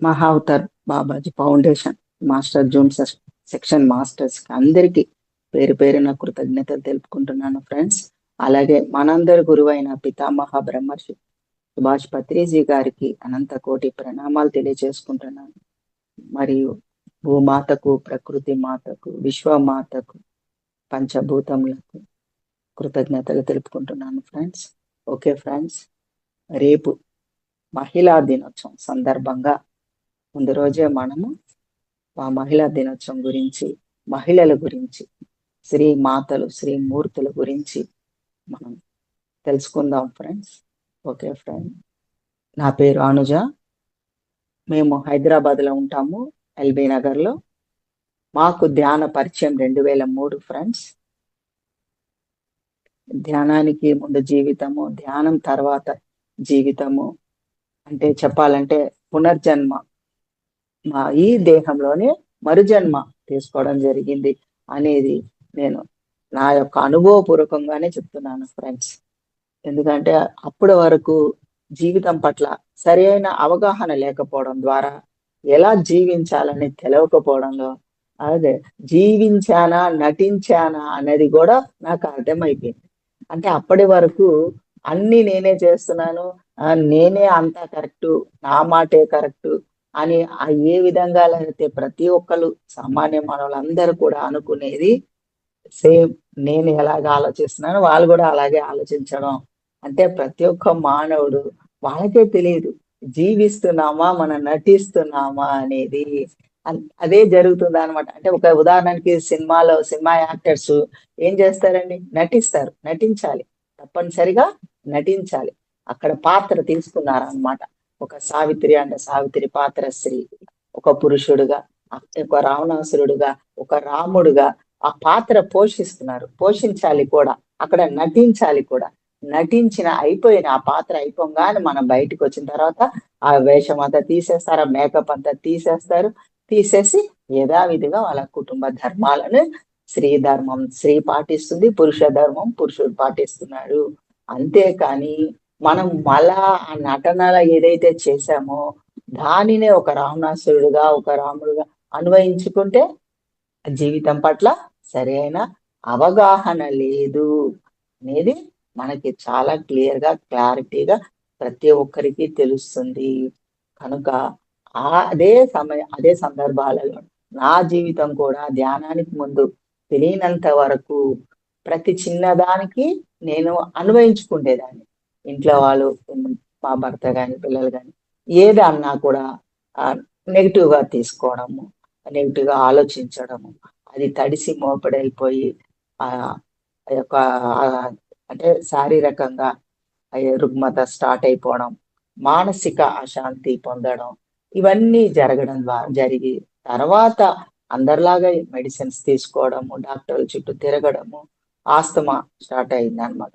Mahavatar Babaji foundation master Zoom section masters అందరికీ పేరు పేరున కృతజ్ఞతలు తెలుపుకుంటున్నాను ఫ్రెండ్స్. అలాగే మనందరి గురువైన పితామహ బ్రహ్మర్షి సుభాష్ పత్రిజీ గారికి అనంత కోటి ప్రణామాలు తెలియజేసుకుంటున్నాను. మరియు భూమాతకు, ప్రకృతి మాతకు, విశ్వమాతకు, పంచభూతములకు కృతజ్ఞతలు తెలుపుకుంటున్నాను ఫ్రెండ్స్. ఓకే ఫ్రెండ్స్, రేపు మహిళా దినోత్సవం సందర్భంగా ముందు రోజే మనము ఆ మహిళా దినోత్సవం గురించి, మహిళల గురించి, శ్రీ మాతలు, శ్రీ మూర్తుల గురించి మనం తెలుసుకుందాం ఫ్రెండ్స్. ఓకే ఫ్రెండ్, నా పేరు అనుజ. మేము హైదరాబాద్లో ఉంటాము, ఎల్బీ నగర్లో. మాకు ధ్యాన పరిచయం 2003 ఫ్రెండ్స్. ధ్యానానికి ముందు జీవితము, ధ్యానం తర్వాత జీవితము అంటే చెప్పాలంటే పునర్జన్మ, మా ఈ దేహంలోనే మరుజన్మ తీసుకోవడం జరిగింది అనేది నేను నా యొక్క అనుభవపూర్వకంగానే చెప్తున్నాను ఫ్రెండ్స్. ఎందుకంటే అప్పటి వరకు జీవితం పట్ల సరైన అవగాహన లేకపోవడం ద్వారా ఎలా జీవించాలని తెలియకపోవడంలో, అదే జీవించానా నటించానా అనేది కూడా నాకు అర్థమైపోయింది. అంటే అప్పటి వరకు అన్ని నేనే చేస్తున్నాను, నేనే అంతా కరెక్టు, నా మాటే కరెక్టు అని ఏ విధంగా అయితే ప్రతి ఒక్కరు సామాన్య మానవులందరూ కూడా అనుకునేది సేమ్. నేను ఎలాగ ఆలోచిస్తున్నానో వాళ్ళు కూడా అలాగే ఆలోచించడం. అంటే ప్రతి ఒక్క మానవుడు వాళ్ళకే తెలియదు జీవిస్తున్నామా మనం నటిస్తున్నామా అనేది. అదే జరుగుతుంది అనమాట. అంటే ఒక ఉదాహరణకి సినిమా యాక్టర్స్ ఏం చేస్తారండి? నటిస్తారు, నటించాలి, తప్పనిసరిగా నటించాలి. అక్కడ పాత్ర తీసుకున్నారు అనమాట. ఒక సావిత్రి అంటే సావిత్రి పాత్ర స్త్రీ, ఒక పురుషుడుగా, ఒక రావణాసురుడుగా, ఒక రాముడుగా ఆ పాత్ర పోషిస్తున్నారు, పోషించాలి కూడా, అక్కడ నటించాలి కూడా. నటించిన అయిపోయిన ఆ పాత్ర అయిపోగానే మనం బయటకు వచ్చిన తర్వాత ఆ వేషం అంతా తీసేస్తారు, ఆ మేకప్ అంతా తీసేస్తారు. తీసేసి యథావిధిగా వాళ్ళ కుటుంబ ధర్మాలను, స్త్రీ ధర్మం స్త్రీ పాటిస్తుంది, పురుష ధర్మం పురుషుడు పాటిస్తున్నాడు. అంతేకాని మనం మళ్ళా ఆ నటనలో ఏదైతే చేశామో దానినే ఒక రావణాసురుడుగా, ఒక రాముడుగా అన్వయించుకుంటే జీవితం పట్ల సరైన అవగాహన లేదు అనేది మనకి చాలా క్లియర్గా, క్లారిటీగా ప్రతి ఒక్కరికి తెలుస్తుంది. కనుక అదే సందర్భాలలో నా జీవితం కూడా ధ్యానానికి ముందు తెలియనంత వరకు ప్రతి చిన్నదానికి నేను అన్వయించుకునేదాన్ని. ఇంట్లో వాళ్ళు, మా భర్త కానీ, పిల్లలు కానీ ఏది అన్నా కూడా నెగిటివ్ గా తీసుకోవడము, నెగిటివ్ గా ఆలోచించడము, అది తడిసి మోపడైపోయి ఆ యొక్క అంటే శారీరకంగా రుగ్మత స్టార్ట్ అయిపోవడం, మానసిక అశాంతి పొందడం, ఇవన్నీ జరిగి తర్వాత అందరిలాగా మెడిసిన్స్ తీసుకోవడము, డాక్టర్ల చుట్టూ తిరగడము, ఆస్తమా స్టార్ట్ అయింది అనమాట.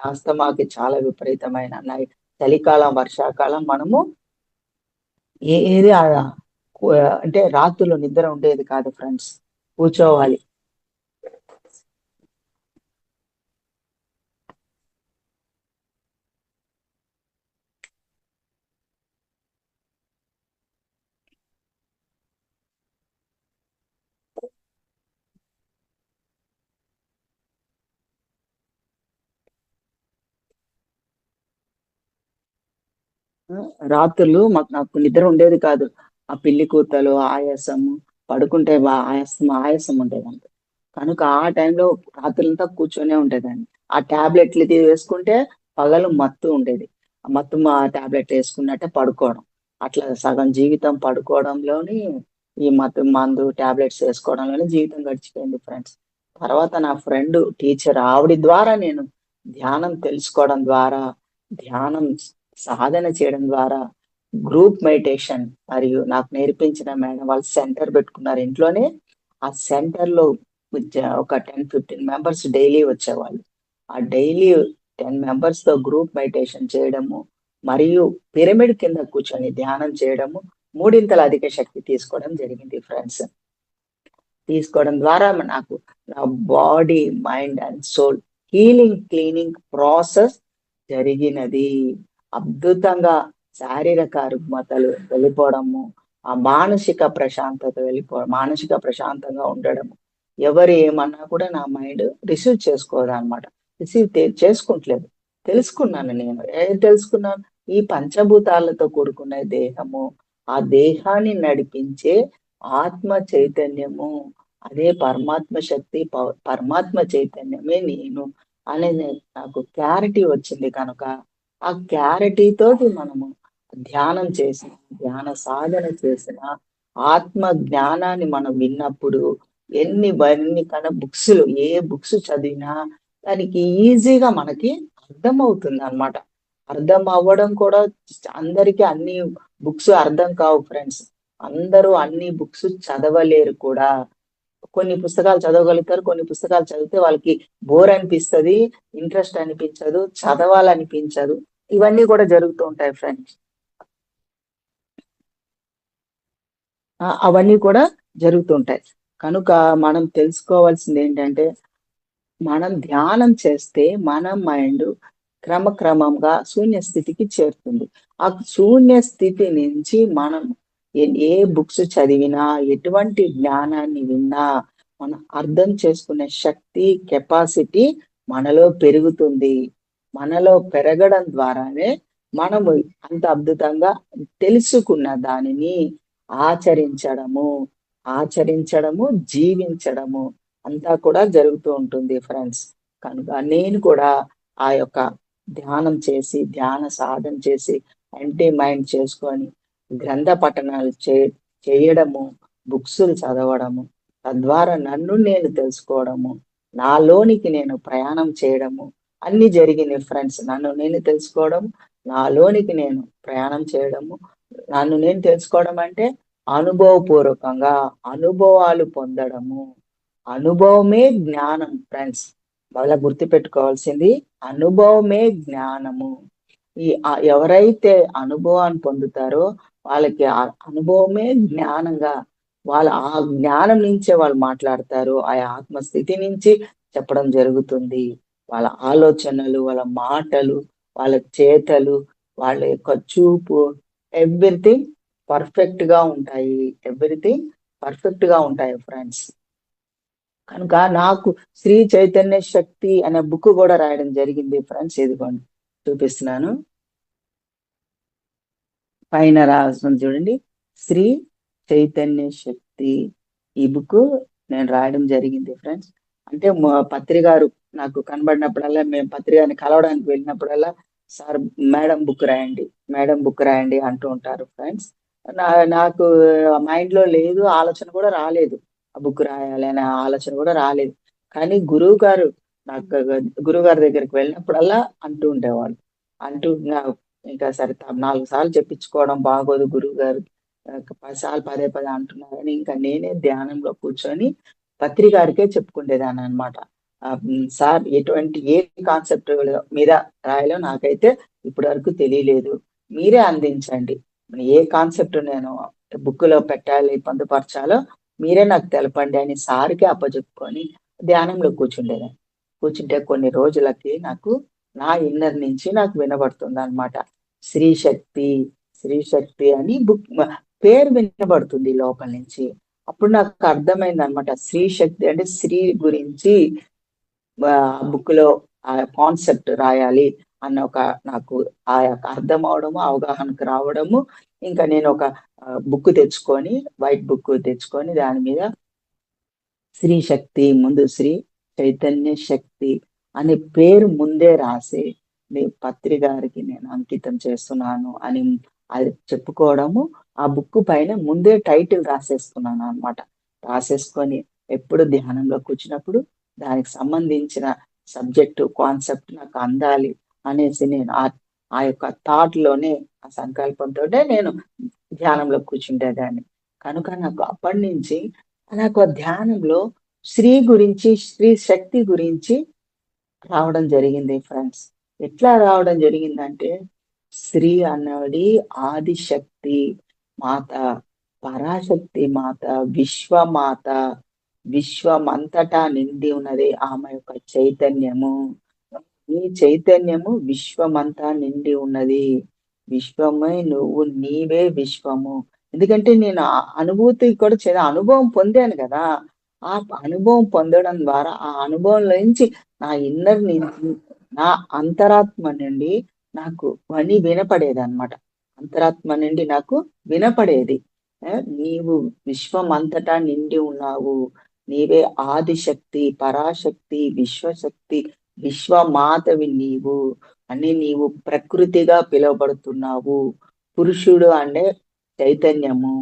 ఆస్తమాకి చాలా విపరీతమైన చలికాలం, వర్షాకాలం మనము ఏది అంటే రాత్రులు నిద్ర ఉండేది కాదు ఫ్రెండ్స్. కూర్చోవాలి, రాత్రులు నాకు నిద్ర ఉండేది కాదు. ఆ పిల్లి కూతలు, ఆయాసము, పడుకుంటే ఆయాసం ఉండేదండి. కనుక ఆ టైంలో రాత్రులంతా కూర్చొనే ఉండేదాన్ని. ఆ టాబ్లెట్లు వేసుకుంటే పగలు మత్తు ఉండేది. ఆ మత్తు టాబ్లెట్ వేసుకున్నట్టే పడుకోవడం. అట్లా సగం జీవితం పడుకోవడంలోని, ఈ మత్తు మందు టాబ్లెట్స్ వేసుకోవడంలోనే జీవితం గడిచిపోయింది ఫ్రెండ్స్. తర్వాత నా ఫ్రెండ్ టీచర్ ఆవిడ ద్వారా నేను ధ్యానం తెలుసుకోవడం ద్వారా, ధ్యానం సాధన చేయడం ద్వారా, గ్రూప్ మెడిటేషన్ మరియు నాకు నేర్పించిన మేడం వాళ్ళు సెంటర్ పెట్టుకున్నారు ఇంట్లోనే. ఆ సెంటర్ లో ఒక 10-15 మెంబర్స్ డైలీ వచ్చేవాళ్ళు. ఆ డైలీ 10 మెంబర్స్ తో గ్రూప్ మెడిటేషన్ చేయడము, మరియు పిరమిడ్ కింద కూర్చొని ధ్యానం చేయడము, మూడింతల అధిక శక్తి తీసుకోవడం జరిగింది ఫ్రెండ్స్. తీసుకోవడం ద్వారా నాకు నా body, mind and soul healing, cleaning process జరిగినది. అద్భుతంగా శారీరక రుగ్మతలు వెళ్ళిపోవడము, ఆ మానసిక ప్రశాంతత మానసిక ప్రశాంతంగా ఉండడం. ఎవరు ఏమన్నా కూడా నా మైండ్ రిసీవ్ చేసుకోదనమాట. చేసుకుంటలేదు. తెలుసుకున్నాను నేను. ఏం తెలుసుకున్నాను? ఈ పంచభూతాలతో కూడుకున్న దేహము, ఆ దేహాన్ని నడిపించే ఆత్మ చైతన్యము, అదే పరమాత్మ శక్తి, పరమాత్మ చైతన్యమే నేను అనేది నాకు క్లారిటీ వచ్చింది కనుక, ఆ క్లారిటీ తోటి మనము ధ్యానం చేసిన, ధ్యాన సాధన చేసిన, ఆత్మ జ్ఞానాన్ని మనం విన్నప్పుడు ఎన్ని కన్నా ఏ బుక్స్ చదివినా దానికి ఈజీగా మనకి అర్థమవుతుందనమాట. అర్థం అవ్వడం కూడా అందరికీ అన్ని బుక్స్ అర్థం కావు ఫ్రెండ్స్. అందరూ అన్ని బుక్స్ చదవలేరు కూడా. కొన్ని పుస్తకాలు చదవగలుగుతారు. కొన్ని పుస్తకాలు చదివితే వాళ్ళకి బోర్ అనిపిస్తది. ఇంట్రెస్ట్ అనిపించదు. చదవాలనిపించదు. ఇవన్నీ కూడా జరుగుతూ ఉంటాయి ఫ్రెండ్స్. అవన్నీ కూడా జరుగుతుంటాయి. కనుక మనం తెలుసుకోవాల్సింది ఏంటంటే, మనం ధ్యానం చేస్తే మన మైండ్ క్రమక్రమంగా శూన్య స్థితికి చేరుతుంది. ఆ శూన్య స్థితి నుంచి మనం ఏ బుక్స్ చదివినా, ఎటువంటి జ్ఞానాన్ని విన్నా, మనం అర్థం చేసుకునే శక్తి, కెపాసిటీ మనలో పెరుగుతుంది. మనలో పెరగడం ద్వారానే మనము అంత అద్భుతంగా తెలుసుకున్న దానిని ఆచరించడము, ఆచరించడము, జీవించడము అంతా కూడా జరుగుతూ ఉంటుంది ఫ్రెండ్స్. కనుక నేను కూడా ఆ యొక్క ధ్యానం చేసి, ధ్యాన సాధన చేసి, ఎంప్టీ మైండ్ చేసుకొని, గ్రంథ పఠనాలు చేయడము, బుక్సులు చదవడము, తద్వారా నన్ను నేను తెలుసుకోవడము, నాలోనికి నేను ప్రయాణం చేయడము, అన్నీ జరిగినాయి ఫ్రెండ్స్. నన్ను నేను తెలుసుకోవడం, నాలోనికి నేను ప్రయాణం చేయడము, నన్ను నేను తెలుసుకోవడం అంటే అనుభవపూర్వకంగా అనుభవాలు పొందడము. అనుభవమే జ్ఞానం ఫ్రెండ్స్. మళ్ళా గుర్తుపెట్టుకోవాల్సింది అనుభవమే జ్ఞానము. ఎవరైతే అనుభవాన్ని పొందుతారో వాళ్ళకి ఆ అనుభవమే జ్ఞానంగా ఆ జ్ఞానం నుంచే వాళ్ళు మాట్లాడతారు. ఆ ఆత్మస్థితి నుంచి చెప్పడం జరుగుతుంది. వాళ్ళ ఆలోచనలు, వాళ్ళ మాటలు, వాళ్ళ చేతలు, వాళ్ళ యొక్క చూపు, ఎవ్రీథింగ్ పర్ఫెక్ట్ గా ఉంటాయి. ఎవ్రీథింగ్ పర్ఫెక్ట్ గా ఉంటాయి ఫ్రెండ్స్. కనుక నాకు శ్రీ చైతన్య శక్తి అనే బుక్ కూడా రాయడం జరిగింది ఫ్రెండ్స్. ఇదిగోండి చూపిస్తున్నాను. పైన రాస్తుంది చూడండి, శ్రీ చైతన్య శక్తి. ఈ బుక్ నేను రాయడం జరిగింది ఫ్రెండ్స్. అంటే మా పత్రి గారు నాకు కనబడినప్పుడల్లా, మేము పత్రి గారిని కలవడానికి వెళ్ళినప్పుడల్లా, సార్ మేడం బుక్ రాయండి, మేడం బుక్ రాయండి అంటూ ఉంటారు ఫ్రెండ్స్. నాకు మైండ్ లో లేదు, ఆలోచన కూడా రాలేదు. ఆ బుక్ రాయాలి అనే ఆలోచన కూడా రాలేదు. కానీ గురువు గారు నాకు గురువు గారి దగ్గరికి వెళ్ళినప్పుడల్లా అంటూ ఉండేవాళ్ళు. అంటూ ఇంకా సరే 4 సార్లు చెప్పించుకోవడం బాగోదు గురువు గారు. 10 సార్లు పదే పదే అంటున్నారని ఇంకా నేనే ధ్యానంలో కూర్చొని పత్రి గారికే చెప్పుకునేదాన్ని అనమాట. సార్ ఎటువంటి ఏ కాన్సెప్ట్ మీద రాయాలో నాకైతే ఇప్పటి వరకు తెలియలేదు. మీరే అందించండి. ఏ కాన్సెప్ట్ నేను బుక్ లో పెట్టాలి, పొందుపరచాలో మీరే నాకు తెలపండి అని సార్‌కి అప్పజెప్పుకొని ధ్యానంలో కూర్చుండేదాన్ని. కూర్చుంటే కొన్ని రోజులకి నాకు నా ఇన్నర్ నుంచి నాకు వినబడుతుందనమాట. శ్రీ శక్తి, శ్రీ శక్తి అని పేరు వినబడుతుంది లోపల నుంచి. అప్పుడు నాకు అర్థమైందనమాట. శ్రీ శక్తి అంటే శ్రీ గురించి బుక్‌లో ఆ కాన్సెప్ట్ రాయాలి అన్న ఒక నాకు ఆ యొక్క అర్థం అవ్వడము, అవగాహనకు రావడము. ఇంకా నేను ఒక బుక్ తెచ్చుకొని, వైట్ బుక్ తెచ్చుకొని దాని మీద శ్రీ శక్తి ముందు శ్రీ చైతన్య శక్తి అనే పేరు ముందే రాసి, మీ పత్రి గారికి నేను అంకితం చేస్తున్నాను అని అది చెప్పుకోవడము. ఆ బుక్ పైన ముందే టైటిల్ రాసేసుకున్నాను అన్నమాట. రాసేసుకొని ఎప్పుడు ధ్యానంలో కూర్చున్నప్పుడు దానికి సంబంధించిన సబ్జెక్టు, కాన్సెప్ట్ నాకు అందాలి అనేసి నేను ఆ యొక్క థాట్ లోనే, ఆ సంకల్పంతోనే నేను ధ్యానంలో కూర్చుండేదాన్ని. కనుక నాకు అప్పటినుంచి నాకు ఆ ధ్యానంలో శ్రీ శక్తి గురించి రావడం జరిగింది ఫ్రెండ్స్. ఎట్లా రావడం జరిగిందంటే, శ్రీ అన్నది ఆదిశక్తి మాత, పరాశక్తి మాత, విశ్వమాత, విశ్వమంతటా నిండి ఉన్నది ఆమె యొక్క చైతన్యము. ఈ చైతన్యము విశ్వమంతా నిండి ఉన్నది. విశ్వమై నీవే విశ్వము. ఎందుకంటే నేను ఆ అనుభూతి కూడా అనుభవం పొందాను కదా! ఆ అనుభవం పొందడం ద్వారా, ఆ అనుభవంలో నుంచి నా ఇన్నర్ నుంచి, నా అంతరాత్మ నుండి నాకు వినపడేదనమాట. అంతరాత్మ నుండి నాకు వినపడేది. నీవు విశ్వమంతటా నిండి ఉన్నావు. నీవే ఆదిశక్తి, పరాశక్తి, విశ్వశక్తి, విశ్వమాతవి నీవు అని నీవు ప్రకృతిగా పిలువబడుతున్నావు. పురుషుడు అంటే చైతన్యము.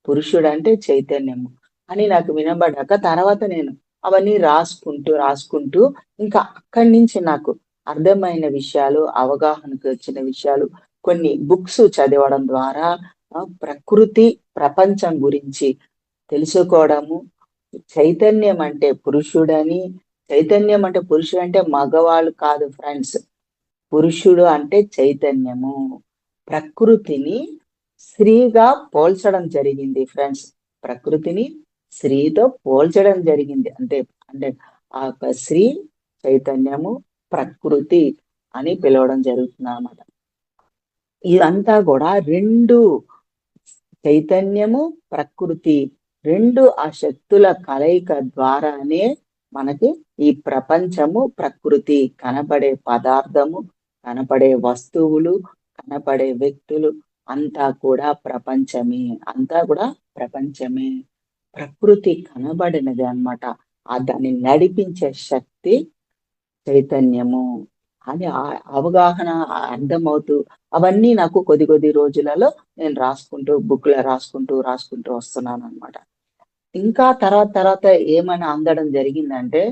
పురుషుడంటే చైతన్యము అని నాకు వినబడ్డాక తర్వాత నేను అవన్నీ రాసుకుంటూ ఇంకా అక్కడి నుంచి నాకు అర్థమైన విషయాలు, అవగాహనకు వచ్చిన విషయాలు కొన్ని బుక్స్ చదవడం ద్వారా ప్రకృతి, ప్రపంచం గురించి తెలుసుకోవడము. చైతన్యం అంటే పురుషుడని, చైతన్యం అంటే పురుషుడంటే మగవాళ్ళు కాదు ఫ్రెండ్స్. పురుషుడు అంటే చైతన్యము. ప్రకృతిని స్త్రీగా పోల్చడం జరిగింది ఫ్రెండ్స్. ప్రకృతిని స్త్రీతో పోల్చడం జరిగింది. అంటే అంటే ఆ యొక్క స్త్రీ, చైతన్యము, ప్రకృతి అని పిలవడం జరుగుతుందన్నమాట. ఇదంతా కూడా 2 చైతన్యము, ప్రకృతి 2 ఆ శక్తుల కలయిక ద్వారానే మనకి ఈ ప్రపంచము, ప్రకృతి కనపడే పదార్థము, కనపడే వస్తువులు, కనపడే వ్యక్తులు అంతా కూడా ప్రపంచమే. అంతా కూడా ప్రపంచమే. ప్రకృతి కనబడినది అన్నమాట. దాన్ని నడిపించే శక్తి చైతన్యము అని అవగాహన అర్థమవుతూ అవన్నీ నాకు కొద్ది కొద్ది రోజులలో నేను బుక్‌లో రాసుకుంటూ వస్తున్నానన్నమాట. ఇంకా తర్వాత ఏమని అందడం జరిగిందంటే,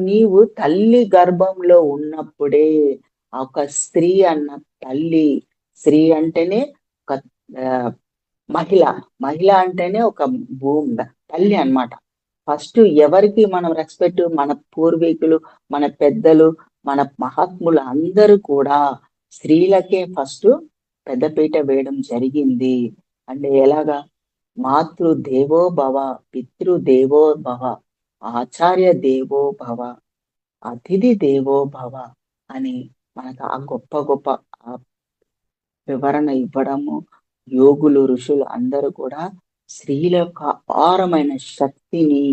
నీవు తల్లి గర్భంలో ఉన్నప్పుడే ఒక స్త్రీ అన్న తల్లి, స్త్రీ అంటేనే ఒక ఆహ్, మహిళ. మహిళ అంటేనే ఒక తల్లి అన్నమాట. ఫస్ట్ ఎవరికి మనం రెస్పెక్ట్ మన పూర్వీకులు, మన పెద్దలు, మన మహాత్ములు అందరూ కూడా స్త్రీలకే ఫస్ట్ పెద్దపీట వేయడం జరిగింది. అంటే ఎలాగా? మాతృ దేవో భవ, పితృ దేవో భవ, ఆచార్య దేవో భవ, అతిథి దేవో భవ అని మనకు ఆ గొప్ప గొప్ప వివరణ ఇవ్వడము. యోగులు, ఋషులు అందరూ కూడా స్త్రీల యొక్క అపారమైన శక్తిని,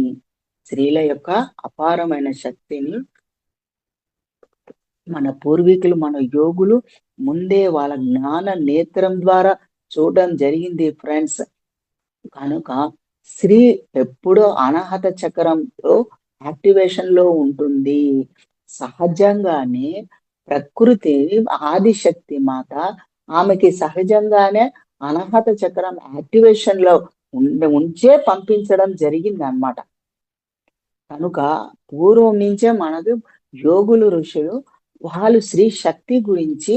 స్త్రీల యొక్క అపారమైన శక్తిని మన పూర్వీకులు, మన యోగులు ముందే వాళ్ళ జ్ఞాన నేత్రం ద్వారా చూడడం జరిగింది ఫ్రెండ్స్. కనుక స్త్రీ ఎప్పుడో అనాహత చక్రంలో యాక్టివేషన్ లో ఉంటుంది. సహజంగానే ప్రకృతి ఆదిశక్తి మాత ఆమెకి సహజంగానే అనాహత చక్రం యాక్టివేషన్ లో ఉంచే పంపించడం జరిగింది అన్నమాట. కనుక పూర్వం నుంచే మనకు యోగులు, ఋషులు వాళ్ళు స్త్రీ శక్తి గురించి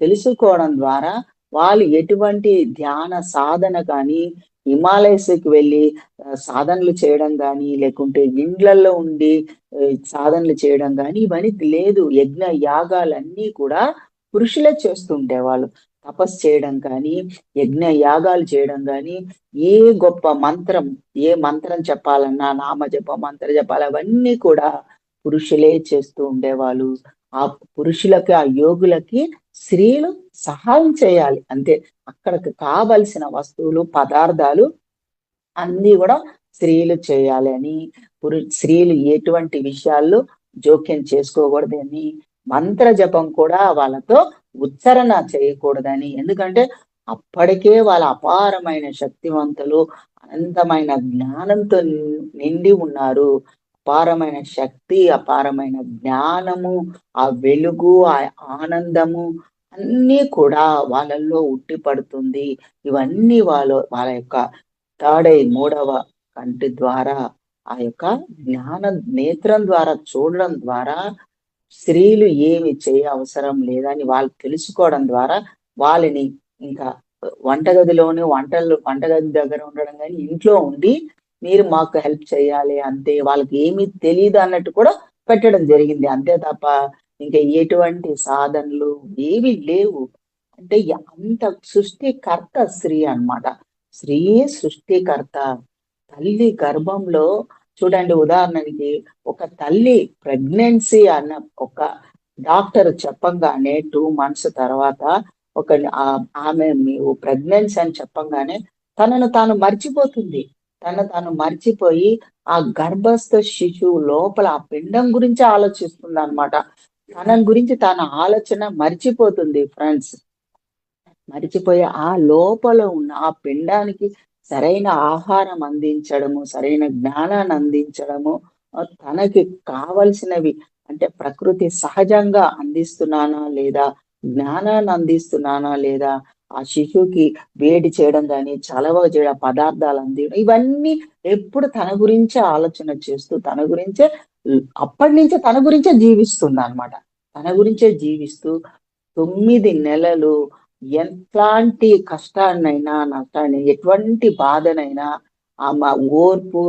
తెలుసుకోవడం ద్వారా వాళ్ళు ఎటువంటి ధ్యాన సాధన కానీ, హిమాలయస్‌కి వెళ్ళి సాధనలు చేయడం గానీ, లేకుంటే ఇండ్లల్లో ఉండి సాధనలు చేయడం గానీ ఇవన్నీ లేదు. యజ్ఞ యాగాలన్నీ కూడా పురుషులే చేస్తుండేవాళ్ళు. తపస్సు చేయడం కానీ, యజ్ఞ యాగాలు చేయడం గానీ, ఏ గొప్ప మంత్రం, ఏ మంత్రం చెప్పాలన్నా, నామజపం, మంత్ర జపాలు అవన్నీ కూడా పురుషులే చేస్తూ ఉండేవాళ్ళు. ఆ పురుషులకి, ఆ యోగులకి స్త్రీలు సహాయం చేయాలి అంతే. అక్కడికి కావలసిన వస్తువులు, పదార్థాలు అన్నీ కూడా స్త్రీలు చేయాలి అని, స్త్రీలు ఎటువంటి విషయాల్లో జోక్యం చేసుకోకూడదని, మంత్ర జపం కూడా వాళ్ళతో ఉచ్చారణ చేయకూడదని. ఎందుకంటే అప్పటికే వాళ్ళ అపారమైన శక్తివంతులు, అనంతమైన జ్ఞానంతో నిండి ఉన్నారు. అపారమైన శక్తి, అపారమైన జ్ఞానము, ఆ వెలుగు, ఆ ఆనందము అన్నీ కూడా వాళ్ళల్లో ఉట్టి పడుతుంది. ఇవన్నీ వాళ్ళ యొక్క మూడవ కంటి ద్వారా ఆ యొక్క జ్ఞాన నేత్రం ద్వారా చూడడం ద్వారా స్త్రీలు ఏమి చేయ అవసరం లేదని వాళ్ళు తెలుసుకోవడం ద్వారా వాళ్ళని ఇంకా వంటగది దగ్గర ఉండడం కానీ ఇంట్లో ఉండి మీరు మాకు హెల్ప్ చేయాలి అంతే. వాళ్ళకి ఏమీ తెలీదు అన్నట్టు కూడా పెట్టడం జరిగింది. అంతే తప్ప ఇంకా ఎటువంటి సాధనలు ఏవి లేవు. అంటే అంత సృష్టికర్త స్త్రీ అన్నమాట. స్త్రీ సృష్టికర్త. తల్లి గర్భంలో చూడండి, ఉదాహరణకి ఒక తల్లి ప్రెగ్నెన్సీ అన్న ఒక డాక్టర్ చెప్పంగానే 2 months తర్వాత ఆమె ప్రెగ్నెన్సీ అని చెప్పంగానే తనను తాను మర్చిపోతుంది. తనను తాను మర్చిపోయి ఆ గర్భస్థ శిశువు లోపల ఆ పిండం గురించి ఆలోచిస్తుందన్నమాట. తనని గురించి తన ఆలోచన మర్చిపోతుంది ఫ్రెండ్స్. మరిచిపోయి ఆ లోపల ఉన్న ఆ పిండానికి సరైన ఆహారం అందించడము, సరైన జ్ఞానాన్ని అందించడము, తనకి కావలసినవి అంటే ప్రకృతి సహజంగా అందిస్తున్నానా లేదా, జ్ఞానాన్ని అందిస్తున్నానా లేదా, ఆ శిశువుకి వేడి చేయడం గాని, చలవ చేయడం, పదార్థాలు అందియడం ఇవన్నీ ఎప్పుడు తన గురించే ఆలోచన చేస్తూ, తన గురించే అప్పటినుంచే తన గురించే జీవిస్తుందన్నమాట. తన గురించే జీవిస్తూ 9 నెలలు ఎట్లాంటి కష్టాన్నైనా, నష్టాన్ని, ఎటువంటి బాధనైనా ఆమె ఓర్పు,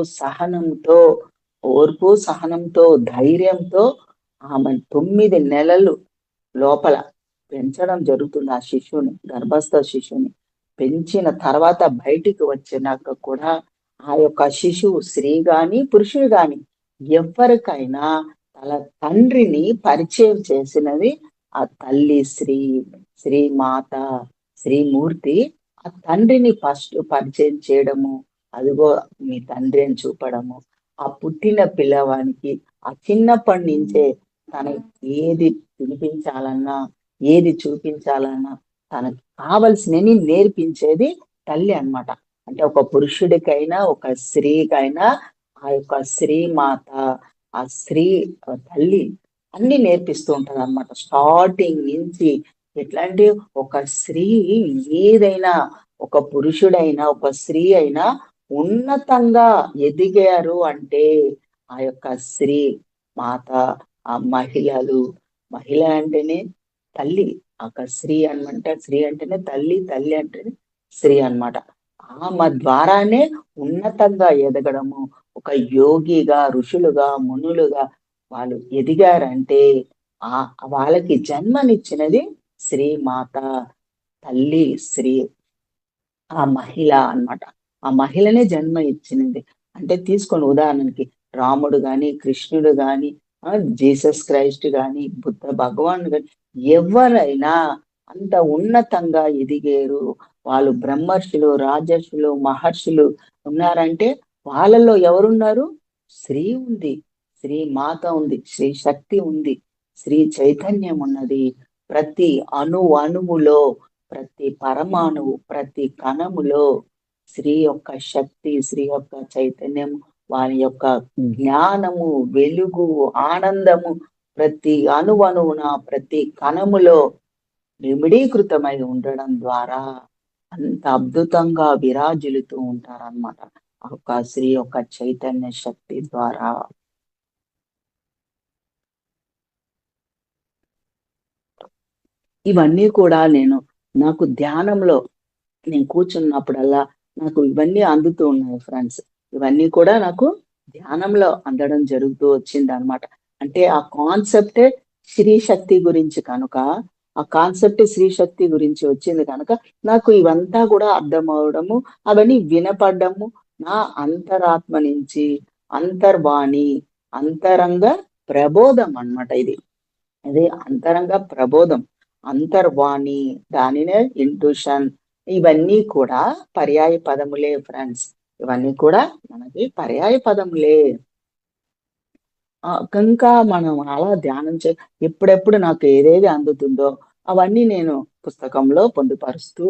సహనంతో, ధైర్యంతో ఆమె 9 నెలలు లోపల పెంచడం జరుగుతుంది ఆ శిశువుని, గర్భస్థ శిశువుని. పెంచిన తర్వాత బయటికి వచ్చినాక కూడా ఆ యొక్క శిశువు స్త్రీ గాని, పురుషుడు గాని ఎవ్వరికైనా తన తండ్రిని పరిచయం చేసినది ఆ తల్లి శ్రీమాత, శ్రీమూర్తి ఆ తండ్రిని ఫస్ట్ పరిచయం చేయడము, అదిగో మీ తండ్రి అని చూపడము, ఆ పుట్టిన పిల్లవానికి ఆ చిన్నప్పటి నుంచే తనకి ఏది తినిపించాలన్నా, ఏది చూపించాలన్నా, తనకు కావలసినవి నేర్పించేది తల్లి అన్నమాట. అంటే ఒక పురుషుడికైనా, ఒక స్త్రీకైనా ఆ యొక్క శ్రీమాత, ఆ స్త్రీ తల్లి అన్ని నేర్పిస్తూ ఉంటదన్నమాట. స్టార్టింగ్ నుంచి ఎట్లా అంటే ఒక స్త్రీ ఏదైనా, ఒక పురుషుడైనా, ఒక స్త్రీ అయినా ఉన్నతంగా ఎదిగారు అంటే ఆ యొక్క స్త్రీ మాత, ఆ మహిళ అంటేనే తల్లి. ఒక స్త్రీ అంటేనే తల్లి, తల్లి అంటేనే స్త్రీ అన్నమాట. ఆమె ద్వారానే ఉన్నతంగా ఎదగడము, ఒక యోగిగా, ఋషులుగా, మునులుగా వాళ్ళు ఎదిగారంటే ఆ వాళ్ళకి జన్మనిచ్చినది శ్రీమాత, తల్లి, ఆ మహిళ అన్నమాట. ఆ మహిళనే జన్మ ఇచ్చినది. అంటే తీసుకోండి ఉదాహరణకి రాముడు గాని, కృష్ణుడు గాని, జీసస్ క్రైస్ట్ గాని, బుద్ధ భగవానుడు గాని ఎవరైనా అంత ఉన్నతంగా ఎదిగారు. వాళ్ళు బ్రహ్మర్షులు, రాజర్షులు, మహర్షులు ఉన్నారంటే వాళ్ళలో ఎవరున్నారు? స్త్రీ ఉంది, శ్రీ మాత ఉంది, శ్రీ శక్తి ఉంది, శ్రీ చైతన్యం ఉన్నది. ప్రతి అణువులో, ప్రతి పరమాణువు, ప్రతి కణములో స్త్రీ యొక్క శక్తి, స్త్రీ యొక్క చైతన్యం, వారి యొక్క జ్ఞానము, వెలుగు, ఆనందము ప్రతి అణువణువున, ప్రతి కణములో నిమిడీకృతమై ఉండడం ద్వారా అంత అద్భుతంగా విరాజిల్లుతూ ఉంటారన్నమాట. ఒక స్త్రీ యొక్క చైతన్య శక్తి ద్వారా. ఇవన్నీ కూడా నాకు ధ్యానంలో నేను కూర్చున్నప్పుడల్లా నాకు ఇవన్నీ అందుతూ ఉన్నాయి ఫ్రెండ్స్. ఇవన్నీ కూడా నాకు ధ్యానంలో అందడం జరుగుతూ వచ్చిందనమాట. అంటే ఆ కాన్సెప్టే స్త్రీ శక్తి గురించి కనుక, ఆ కాన్సెప్ట్ స్త్రీ శక్తి గురించి వచ్చింది కనుక నాకు ఇవంతా కూడా అర్థం అవడము, అవన్నీ వినపడ్డము నా అంతరాత్మ నుంచి, అంతర్వాణి, అంతరంగ ప్రబోధం అన్నమాట ఇది. ఇది అంతరంగ ప్రబోధం, అంతర్వాణి, దానినే ఇంట్యూషన్. ఇవన్నీ కూడా పర్యాయ పదములే ఫ్రెండ్స్. ఇవన్నీ కూడా మనకి పర్యాయ పదములే. కనుక మనం అలా ధ్యానం ఎప్పుడెప్పుడు నాకు ఏదేది అందుతుందో అవన్నీ నేను పుస్తకంలో పొందుపరుస్తూ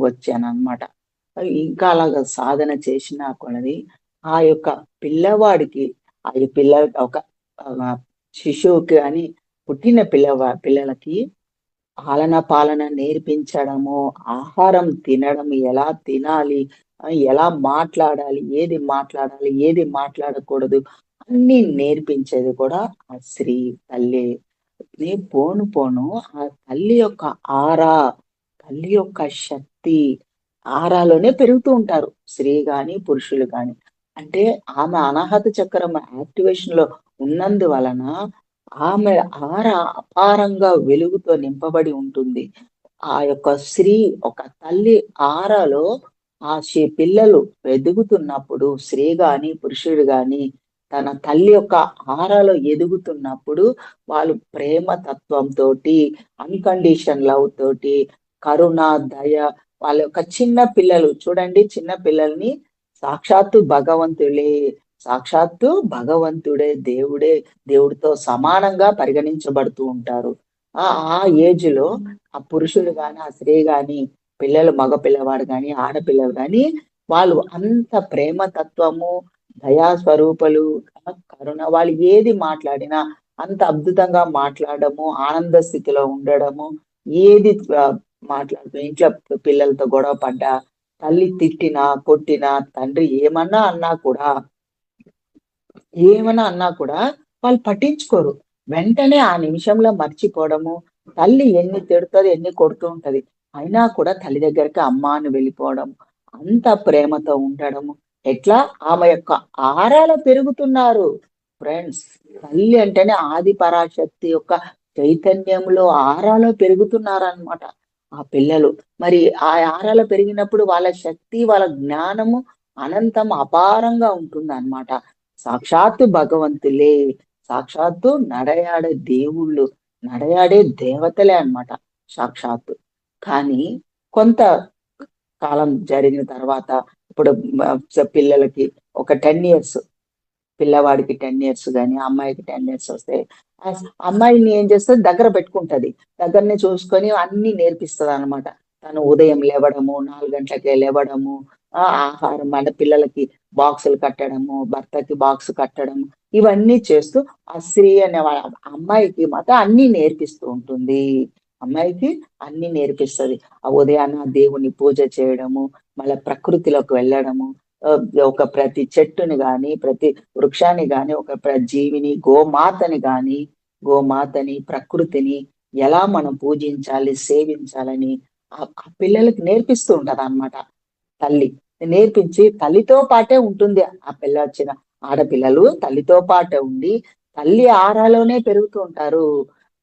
వచ్చానన్నమాట. ఇంకా అలాగా సాధన చేసినా కొలది ఆ యొక్క పిల్లవాడికి, ఒక శిశువుకి అని పుట్టిన పిల్లలకి ఆలన పాలన నేర్పించడము, ఆహారం తినడం ఎలా తినాలి, ఎలా మాట్లాడాలి, ఏది మాట్లాడకూడదు అన్నీ నేర్పించేది కూడా ఆ స్త్రీ తల్లే. పోను పోను ఆ తల్లి యొక్క ఆరా, తల్లి యొక్క శక్తి ఆరాలోనే పెరుగుతూ ఉంటారు స్త్రీ గాని, పురుషులు గాని. అంటే ఆమె అనాహత చక్రం యాక్టివేషన్ లో ఉన్నందువలన ఆమె ఆర అపారంగా వెలుగుతో నింపబడి ఉంటుంది. ఆ యొక్క స్త్రీ ఒక తల్లి ఆరాలో పిల్లలు ఎదుగుతున్నప్పుడు స్త్రీ గాని, పురుషుడు గాని తన తల్లి యొక్క ఆరాలో ఎదుగుతున్నప్పుడు వాళ్ళు ప్రేమ తత్వంతోటి, అన్‌కండిషన్ లవ్ తోటి, కరుణ, దయ వాళ్ళ యొక్క చిన్న పిల్లలు చూడండి, చిన్న పిల్లల్ని సాక్షాత్తు భగవంతులే, సాక్షాత్తు భగవంతుడే, దేవుడితో సమానంగా పరిగణించబడుతూ ఉంటారు. ఆ ఆ ఏజ్ లో ఆ పురుషులు గాని, ఆ స్త్రీ గాని, పిల్లలు, మగ పిల్లవాడు గాని, ఆడపిల్లలు గాని, వాళ్ళు అంత ప్రేమ తత్వము, దయా స్వరూపలు, కరుణ, వాళ్ళు ఏది మాట్లాడినా అంత అద్భుతంగా మాట్లాడము, ఆనంద స్థితిలో ఉండడము, ఏది మాట్లాడుతూ ఇంట్లో పిల్లలతో గొడవ పడ్డా, తల్లి తిట్టినా, కొట్టినా, తండ్రి ఏమన్నా అన్నా కూడా వాళ్ళు పట్టించుకోరు. వెంటనే ఆ నిమిషంలో మర్చిపోవడము, తల్లి ఎన్ని తిడుతది, ఎన్ని కొడుతూ ఉంటది. అయినా కూడా తల్లి దగ్గరికి అమ్మ అని వెళ్ళిపోవడం, అంత ప్రేమతో ఉండడము. ఎట్లా? ఆమె యొక్క ఆరాలో పెరుగుతున్నారు ఫ్రెండ్స్. తల్లి అంటేనే ఆది పరాశక్తి యొక్క చైతన్యంలో ఆరాలో పెరుగుతున్నారనమాట ఆ పిల్లలు. మరి ఆ ఆరాలో పెరిగినప్పుడు వాళ్ళ శక్తి, వాళ్ళ జ్ఞానము అనంతం అపారంగా ఉంటుందన్నమాట. సాక్షాత్తు భగవంతులే, సాక్షాత్తు నడయాడే దేవుళ్ళు, నడయాడే దేవతలే అన్నమాట సాక్షాత్తు. కానీ కొంత కాలం జరిగిన తర్వాత, ఇప్పుడు పిల్లలకి ఒక 10 ఇయర్స్, పిల్లవాడికి 10 ఇయర్స్ గాని, అమ్మాయికి 10 ఇయర్స్ వస్తే, ఆ అమ్మాయిని ఏం చేస్తది, దగ్గర పెట్టుకుంటది. దగ్గరనే చూసుకొని అన్ని నేర్పిస్తది అనమాట. తను ఉదయం లేవడము, 4 గంటలకే లేవడము, ఆహారం మన పిల్లలకి బాక్సులు కట్టడము, భర్తకి బాక్స్ కట్టడము, ఇవన్నీ చేస్తూ ఆ స్త్రీ అనే అమ్మాయికి మాత్రం అన్ని నేర్పిస్తూ ఉంటుంది. అమ్మాయికి అన్ని నేర్పిస్తది. ఆ ఉదయాన్న దేవుని పూజ చేయడము, మళ్ళా ప్రకృతిలోకి వెళ్ళడము, ఒక ప్రతి చెట్టుని గాని, ప్రతి వృక్షాన్ని గాని, ఒక జీవిని, గోమాతని, ప్రకృతిని ఎలా మనం పూజించాలి, సేవించాలని ఆ పిల్లలకి నేర్పిస్తూ ఉంటదన్నమాట తల్లి. నేర్పించి తల్లితో పాటే ఉంటుంది. ఆ వచ్చిన ఆడపిల్లలు తల్లితో పాటే ఉండి, తల్లి ఆరాలోనే పెరుగుతూ ఉంటారు.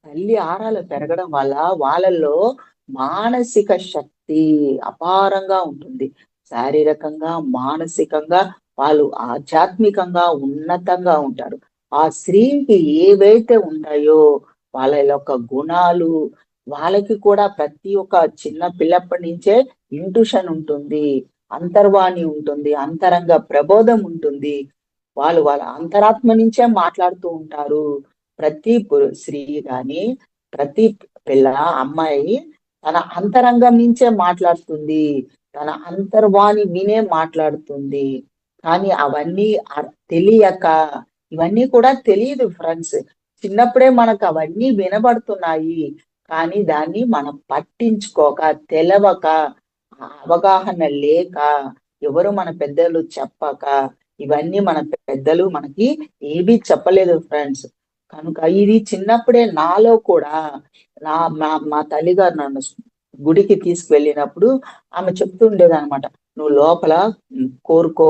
తల్లి ఆరాలో పెరగడం వల్ల వాళ్ళల్లో మానసిక శక్తి అపారంగా ఉంటుంది. శారీరకంగా, మానసికంగా వాళ్ళు ఆధ్యాత్మికంగా ఉన్నతంగా ఉంటారు. ఆ స్త్రీకి ఏవైతే ఉంటాయో వాళ్ళ యొక్క గుణాలు, వాళ్ళకి కూడా ప్రతి ఒక్క చిన్న పిల్లప్పటి నుంచే ఇంట్యూషన్ ఉంటుంది, అంతర్వాణి ఉంటుంది, అంతరంగ ప్రబోధం ఉంటుంది. వాళ్ళు వాళ్ళ అంతరాత్మ నుంచే మాట్లాడుతూ ఉంటారు. ప్రతి స్త్రీ గాని, ప్రతి పిల్ల, అమ్మాయి తన అంతరంగం నుంచే మాట్లాడుతుంది. తన అంతర్వాణి వినే మాట్లాడుతుంది. కానీ అవన్నీ తెలియక, ఇవన్నీ కూడా తెలియదు ఫ్రెండ్స్. చిన్నప్పుడే మనకు అవన్నీ వినబడుతున్నాయి. కానీ దాన్ని మనం పట్టించుకోక, తెలవక, అవగాహన లేక, ఎవరు మన పెద్దలు చెప్పక, ఇవన్నీ మన పెద్దలు మనకి ఏవి చెప్పలేదు ఫ్రెండ్స్. కనుక ఇది చిన్నప్పుడే నాలో కూడా, మా తల్లిగారు నన్ను గుడికి తీసుకువెళ్ళినప్పుడు ఆమె చెప్తుండేది అనమాట. నువ్వు లోపల కోరుకో,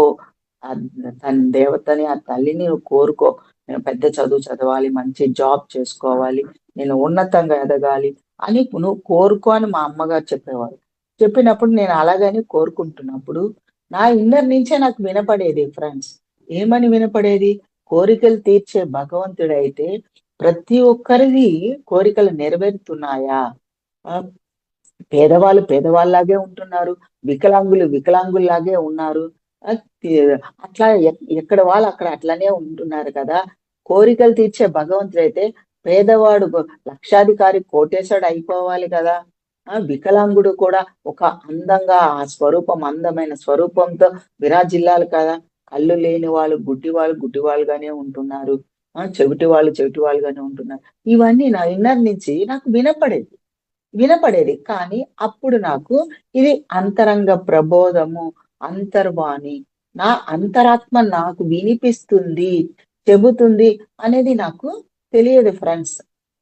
తన దేవతని, ఆ తల్లిని నువ్వు కోరుకో. నేను పెద్ద చదువు చదవాలి, మంచి జాబ్ చేసుకోవాలి, నేను ఉన్నతంగా ఎదగాలి అని నువ్వు కోరుకో అని మా అమ్మగారు చెప్పేవారు. చెప్పినప్పుడు నేను అలాగని కోరుకుంటున్నప్పుడు నా ఇన్నర్ నుంచే నాకు వినపడేది ఫ్రెండ్స్. ఏమని వినపడేది? కోరికలు తీర్చే భగవంతుడైతే ప్రతి ఒక్కరిది కోరికలు నెరవేరుతున్నాయా? పేదవాళ్ళు పేదవాళ్ళలాగే ఉంటున్నారు, వికలాంగులు వికలాంగుల్లాగే ఉన్నారు. అట్లా ఎక్కడ వాళ్ళు అక్కడ అట్లనే ఉంటున్నారు కదా. కోరికలు తీర్చే భగవంతుడైతే పేదవాడు లక్షాధికారి, కోటేశ్వరుడు అయిపోవాలి కదా. వికలాంగుడు కూడా ఒక అందంగా, ఆ స్వరూపం అందమైన స్వరూపంతో విరాజిల్లాలి కదా. కళ్ళు లేని వాళ్ళు గుడ్డివాళ్ళుగానే ఉంటున్నారు, చెవిటి వాళ్ళుగానే ఉంటున్నారు. ఇవన్నీ నా ఇన్నర్ నుంచి నాకు వినపడేది. కానీ అప్పుడు నాకు ఇది అంతరంగ ప్రబోధము, అంతర్వాణి, నా అంతరాత్మ నాకు వినిపిస్తుంది, చెబుతుంది అనేది నాకు తెలియదు ఫ్రెండ్స్.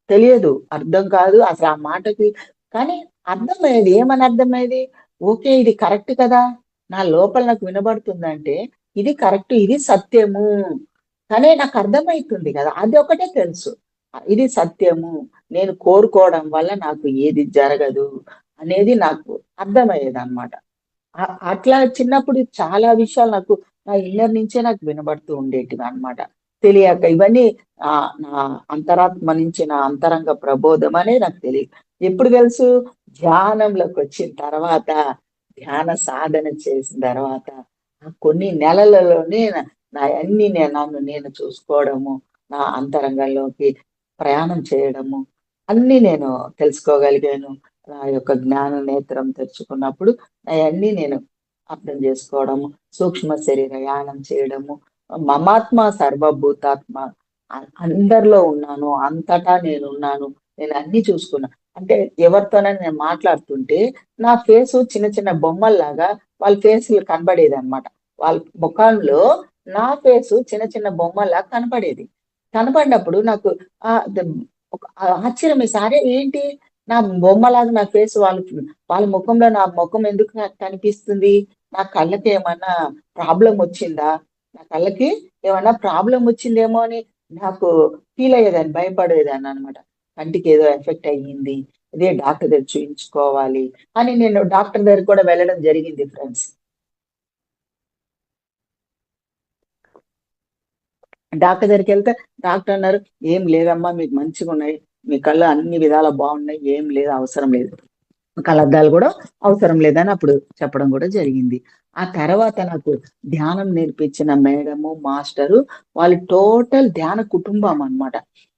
తెలియదు, అర్థం కాదు అసలు ఆ మాటకి. కానీ అర్థమయ్యేది, ఏమని అర్థమయ్యేది? ఓకే, ఇది కరెక్ట్ కదా, నా లోపల నాకు వినబడుతుందంటే ఇది కరెక్ట్, ఇది సత్యము. కానీ నాకు అర్థమవుతుంది కదా, అది ఒకటే తెలుసు, ఇది సత్యము. నేను కోరుకోవడం వల్ల నాకు ఏది జరగదు అనేది నాకు అర్థమయ్యేది అనమాట. అట్లా చిన్నప్పుడు చాలా విషయాలు నాకు నా ఇన్నర్ నుంచే నాకు వినబడుతూ ఉండేటివి అనమాట. తెలియక ఇవన్నీ నా అంతరాత్మ నుంచి, నా అంతరంగ ప్రబోధం అనేది నాకు తెలియదు. ఎప్పుడు తెలుసు? ధ్యానంలోకి వచ్చిన తర్వాత ధ్యాన సాధన చేసిన తర్వాత కొన్ని నెలలలోనే అన్ని నన్ను నేను చూసుకోవడము, నా అంతరంగంలోకి ప్రయాణం చేయడము, అన్నీ నేను తెలుసుకోగలిగాను. నా యొక్క జ్ఞాన నేత్రం తెరుచుకున్నప్పుడు అయన్నీ నేను అర్థం చేసుకోవడము, సూక్ష్మ శరీర యానం చేయడము, మమాత్మ సర్వభూతాత్మ, అందరిలో ఉన్నాను, అంతటా నేనున్నాను, నేను అన్ని చూసుకున్నా. అంటే ఎవరితోనైనా నేను మాట్లాడుతుంటే నా ఫేసు చిన్న చిన్న బొమ్మల్లాగా వాళ్ళ ఫేసులు కనబడేదనమాట. వాళ్ళ ముఖంలో నా ఫేసు చిన్న చిన్న బొమ్మల్లా కనపడేది. కనపడినప్పుడు నాకు ఒక ఆశ్చర్యమేసి అరే ఏంటి నా బొమ్మలాగా నా ఫేస్ వాళ్ళ ముఖంలో నా ముఖం ఎందుకు నాకు కనిపిస్తుంది? నా కళ్ళకి ఏమన్నా ప్రాబ్లమ్ వచ్చిందా? నా కళ్ళకి ఏమన్నా ప్రాబ్లమ్ వచ్చిందేమో అని నాకు ఫీల్ అయ్యేదాన్ని, భయపడేదాన్ననమాట. కంటికి ఏదో ఎఫెక్ట్ అయ్యింది. ఇదే డాక్టర్ దగ్గర చూయించుకోవాలి అని నేను డాక్టర్ దగ్గరికి కూడా వెళ్ళడం జరిగింది ఫ్రెండ్స్. డాక్టర్ దగ్గరికెళ్తే డాక్టర్ అన్నారు, "ఏం లేదమ్మా మీకు మంచిగున్నాయి. మీ కళ్ళు అన్ని విధాలా బాగున్నాయి. ఏం లేదు, అవసరం లేదు. కళ్ళద్దాలు గూడా అవసరం లేదని" అప్పుడు చెప్పడం గూడా జరిగింది. ఆ తర్వాత నాకు ధ్యానం నేర్పించిన మేడము, మాస్టరు వాళ్ళు టోటల్ ధ్యాన కుటుంబం అన్నమాట.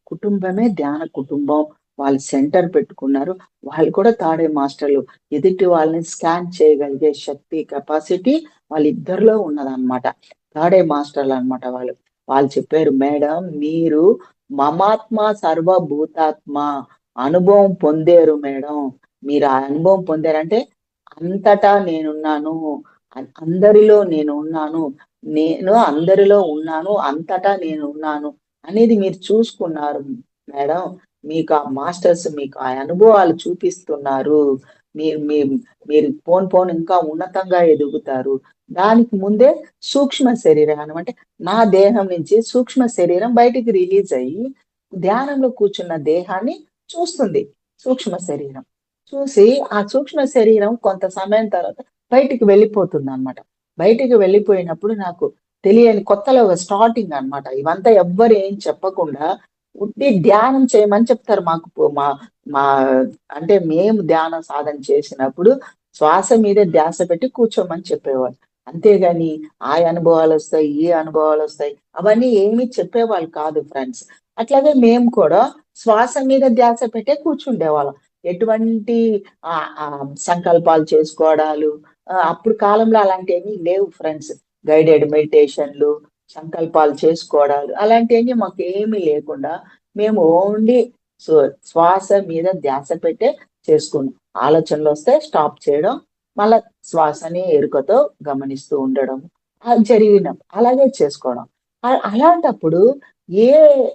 కుటుంబమే ధ్యాన కుటుంబం. వాళ్ళు సెంటర్ పెట్టుకున్నారు. వాళ్ళు కూడా తాడే మాస్టర్లు. ఎదుటి వాళ్ళని స్కాన్ చేయగలిగే శక్తి, కెపాసిటీ వాళ్ళిద్దరిలో ఉన్నదన్నమాట. తాడే మాస్టర్లన్నమాట వాళ్ళు. వాళ్ళు చెప్పారు, "మేడం మీరు మమాత్మ సర్వభూతాత్మ అనుభవం పొందారు మేడం. మీరు ఆ అనుభవం పొందారంటే అంతటా నేనున్నాను. అందరిలో నేను ఉన్నాను. నేను అందరిలో ఉన్నాను. అంతటా నేనున్నాను అనేది మీరు చూసుకున్నారు మేడం. మీకు ఆ మాస్టర్స్ మీకు ఆ అనుభవాలు చూపిస్తున్నారు. మీరు మీ మీరు పోను పోను ఇంకా ఉన్నతంగా ఎదుగుతారు. దానికి ముందే సూక్ష్మ శరీరం అంటే నా దేహం నుంచి సూక్ష్మ శరీరం బయటికి రిలీజ్ అయ్యి ధ్యానంలో కూర్చున్న దేహాన్ని చూస్తుంది సూక్ష్మ శరీరం. చూసి ఆ సూక్ష్మ శరీరం కొంత సమయం తర్వాత బయటికి వెళ్ళిపోతుందనమాట. బయటికి వెళ్ళిపోయినప్పుడు నాకు తెలియని కొత్తలో స్టార్టింగ్ అన్నమాట. ఇవంతా ఎవ్వరు ఏం చెప్పకుండా ఉట్టి ధ్యానం చేయమని చెప్తారు మాకు. మా మా అంటే మేము ధ్యాన సాధన చేసినప్పుడు శ్వాస మీదే ధ్యాస పెట్టి కూర్చోమని చెప్పేవాళ్ళు. అంతేగాని ఆ అనుభవాలొస్తాయి, ఈ అనుభవాలొస్తాయి అవన్నీ ఏమీ చెప్పేవాళ్ళు కాదు ఫ్రెండ్స్. అట్లాగే మేము కూడా శ్వాస మీద ధ్యాస పెట్టే కూర్చుండేవాళ్ళం. ఎటువంటి సంకల్పాలు చేసుకోవడాలు అప్పుడు కాలంలో అలాంటియేమీ లేవు ఫ్రెండ్స్. గైడెడ్ మెడిటేషన్‌లు, సంకల్పాలు చేసుకోవడాలు అలాంటియన్నీ మాకేమీ లేకుండా మేము ఓన్లీ సో శ్వాస మీద ధ్యాస పెట్టే చేసుకున్నాం. ఆలోచనలొస్తే స్టాప్ చేయడం, మళ్ళా శ్వాసని ఎరుకతో గమనిస్తూ ఉండడం. అలాగే చేసుకోవడం. అలాంటప్పుడు ఏ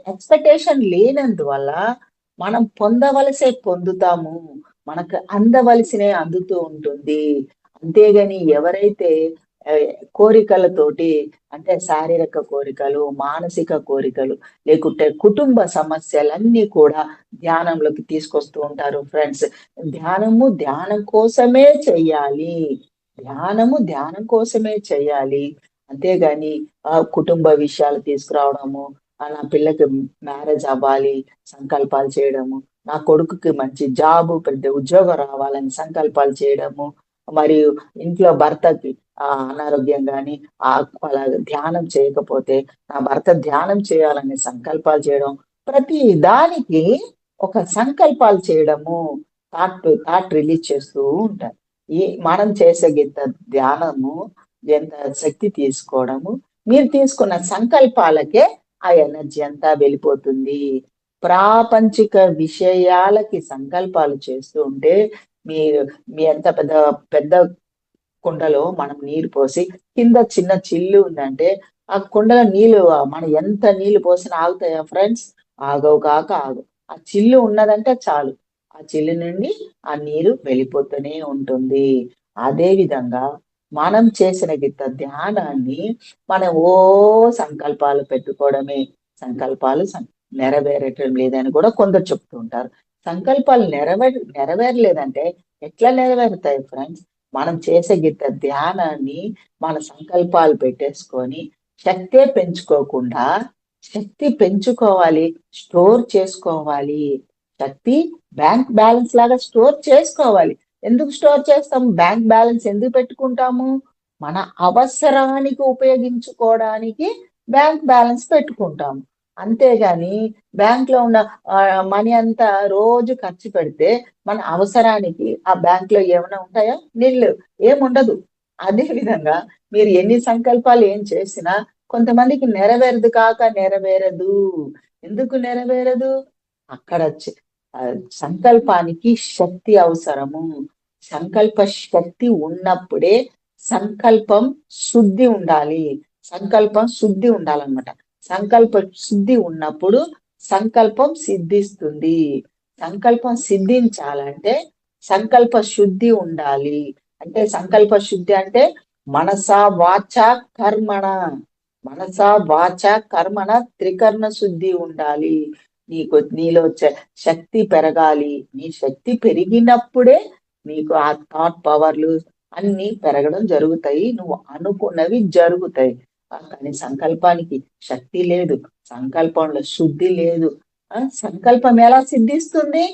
ఎక్స్‌పెక్టేషన్ లేనందువల్ల మనం పొందవలసే పొందుతాము. మనకు అందవలసినయి అందుతూ ఉంటుంది. అంతేగాని ఎవరైతే కోరికలతోటి అంటే శారీరక కోరికలు, మానసిక కోరికలు లేకుంటే కుటుంబ సమస్యలన్నీ కూడా ధ్యానంలోకి తీసుకొస్తూ ఉంటారు ఫ్రెండ్స్. ధ్యానము ధ్యానం కోసమే చెయ్యాలి. ధ్యానము ధ్యానం కోసమే చెయ్యాలి. అంతేగాని కుటుంబ విషయాలు తీసుకురావడము, నా పిల్లకి మ్యారేజ్ అవ్వాలి, సంకల్పాలు చేయడము, నా కొడుకుకి మంచి జాబు, పెద్ద ఉద్యోగం రావాలని సంకల్పాలు చేయడము, మరియు ఇంట్లో భర్తకి అనారోగ్యం గాని అలా ధ్యానం చేయకపోతే, నా భర్త ధ్యానం చేయాలని సంకల్పాలు చేయడం. ప్రతి దానికి ఒక సంకల్పాలు చేయడము, థాట్ రిలీజ్ చేస్తూ ఉంటారు. మనం చేసే ధ్యానము ఎంత శక్తి తీసుకోవడము, మీరు తీసుకున్న సంకల్పాలకే ఆ ఎనర్జీ అంతా వెళ్ళిపోతుంది. ప్రాపంచిక విషయాలకి సంకల్పాలు చేస్తూ ఉంటే మీరు మీ ఎంత పెద్ద పెద్ద కుండలో మనం నీరు పోసి కింద చిన్న చిల్లు ఉందంటే ఆ కుండలో నీళ్లు మనం ఎంత నీళ్లు పోసినా ఆగుతాయా ఫ్రెండ్స్? ఆగవు కాక ఆగవు. ఆ చిల్లు ఉన్నదంటే చాలు. ఆ చిల్లు నుండి ఆ నీరు వెళ్ళిపోతూనే ఉంటుంది. అదే విధంగా మనం చేసిన ధ్యానాన్ని మనం సంకల్పాలు పెట్టుకోవడమే. సంకల్పాలు నెరవేరటం లేదని కూడా కొందరు చెప్తూ ఉంటారు. సంకల్పాలు నెరవేరలేదంటే ఎట్లా నెరవేరుతాయి ఫ్రెండ్స్? మనం చేసే ధ్యానాన్ని మన సంకల్పాలు పెట్టేసుకొని శక్తే పెంచుకోకుండా శక్తి పెంచుకోవాలి, స్టోర్ చేసుకోవాలి. శక్తి బ్యాంక్ బ్యాలెన్స్ లాగా స్టోర్ చేసుకోవాలి. ఎందుకు స్టోర్ చేస్తాము? బ్యాంక్ బ్యాలెన్స్ ఎందుకు పెట్టుకుంటాము? మన అవసరానికి ఉపయోగించుకోవడానికి బ్యాంక్ బ్యాలెన్స్ పెట్టుకుంటాము. అంతేగాని బ్యాంక్ లో ఉన్న మనీ అంతా రోజు ఖర్చు పెడితే మన అవసరానికి ఆ బ్యాంక్ లో ఏమైనా ఉంటాయా? నిల్లు, ఏముండదు. అదే విధంగా మీరు ఎన్ని సంకల్పాలు ఏం చేసినా కొంతమందికి నెరవేరదు కాక నెరవేరదు. ఎందుకు నెరవేరదు? అక్కడ సంకల్పానికి శక్తి అవసరము. సంకల్ప శక్తి ఉన్నప్పుడే సంకల్పం శుద్ధి ఉండాలి. సంకల్పం శుద్ధి ఉండాలన్నమాట. సంకల్ప శుద్ధి ఉన్నప్పుడు సంకల్పం సిద్ధిస్తుంది. సంకల్పం సిద్ధించాలంటే సంకల్ప శుద్ధి ఉండాలి. అంటే సంకల్ప శుద్ధి అంటే మనస వాచ కర్మణ, మనస వాచ కర్మణ త్రికరణ శుద్ధి ఉండాలి. నీలో శక్తి పెరగాలి. నీ శక్తి పెరిగినప్పుడే నీకు ఆ థాట్ పవర్లు అన్ని పెరగడం జరుగుతాయి. నువ్వు అనుకున్నవి జరుగుతాయి. కానీ సంకల్పానికి శక్తి లేదు, సంకల్పంలో శుద్ధి లేదు. సంకల్పం ఎలా సిద్ధిస్తుంది?